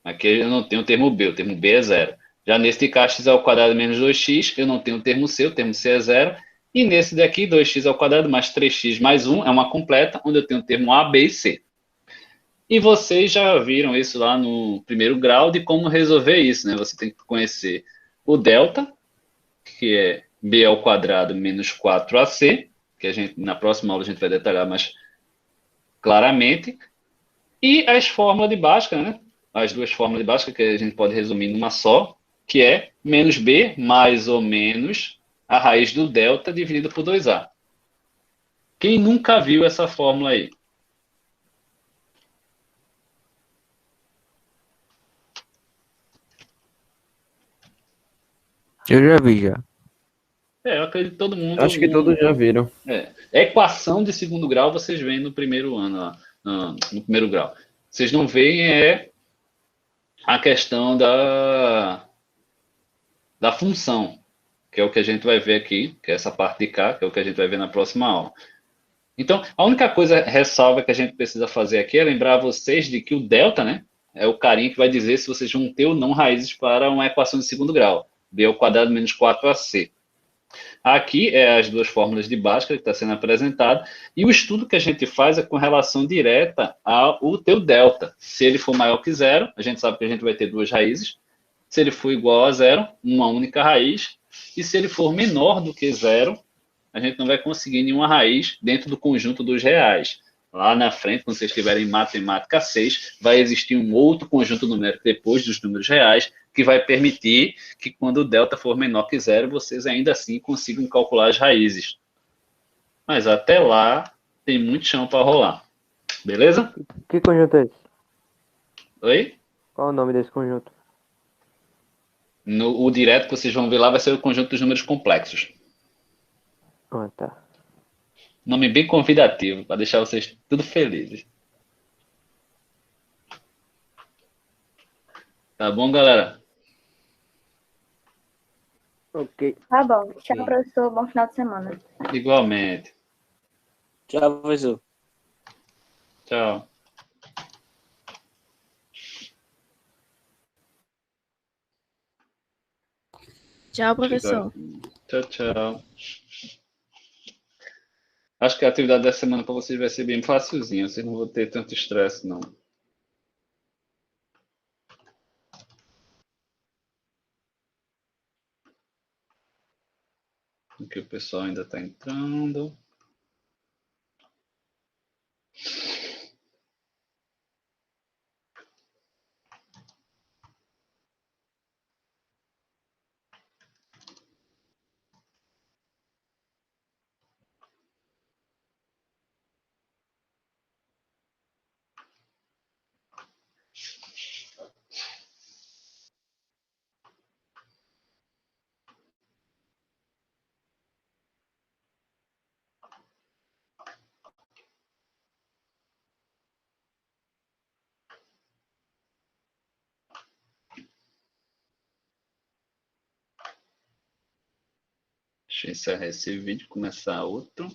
Aqui eu não tenho o termo b, o termo b é zero. Já nesse de x ao quadrado menos 2x, eu não tenho o termo c é zero. E nesse daqui, 2x ao quadrado mais 3x mais 1 é uma completa, onde eu tenho o termo a, b e c. E vocês já viram isso lá no primeiro grau de como resolver isso, né? Você tem que conhecer o delta, que é b ao quadrado menos 4ac, que a gente, na próxima aula a gente vai detalhar mais claramente, e as fórmulas de Bhaskara, né? As duas fórmulas de Bhaskara que a gente pode resumir numa só, que é menos b mais ou menos a raiz do delta dividido por 2a. Quem nunca viu essa fórmula aí? Eu já vi já. Eu acredito que todo mundo... Acho que todos já viram. Equação de segundo grau vocês veem no primeiro ano, lá, no primeiro grau. Vocês não veem a questão da função, que é o que a gente vai ver aqui, que é essa parte de cá, que é o que a gente vai ver na próxima aula. Então, a única coisa ressalva que a gente precisa fazer aqui é lembrar vocês de que o delta, né, é o carinha que vai dizer se vocês vão ter ou não raízes para uma equação de segundo grau. B ao quadrado menos 4AC. Aqui é as duas fórmulas de Bhaskara que está sendo apresentada, e o estudo que a gente faz é com relação direta ao teu delta. Se ele for maior que zero, a gente sabe que a gente vai ter duas raízes. Se ele for igual a zero, uma única raiz. E se ele for menor do que zero, a gente não vai conseguir nenhuma raiz dentro do conjunto dos reais. Lá na frente, quando vocês estiverem em matemática 6, vai existir um outro conjunto numérico depois dos números reais, que vai permitir que quando o delta for menor que zero, vocês ainda assim consigam calcular as raízes. Mas até lá, tem muito chão para rolar. Beleza? Que conjunto é esse? Oi? Qual é o nome desse conjunto? O direto que vocês vão ver lá vai ser o conjunto dos números complexos. Ah, tá. Nome bem convidativo, para deixar vocês tudo felizes. Tá bom, galera? Ok. Tá bom. Tchau, Ok. professor. Bom final de semana. Igualmente. Tchau, professor. Tchau. Tchau, professor. Tchau, tchau. Acho que a atividade dessa semana para vocês vai ser bem facilzinha. Vocês não vão ter tanto estresse, não. Porque o pessoal ainda está entrando. Deixa eu encerrar esse vídeo e começar outro.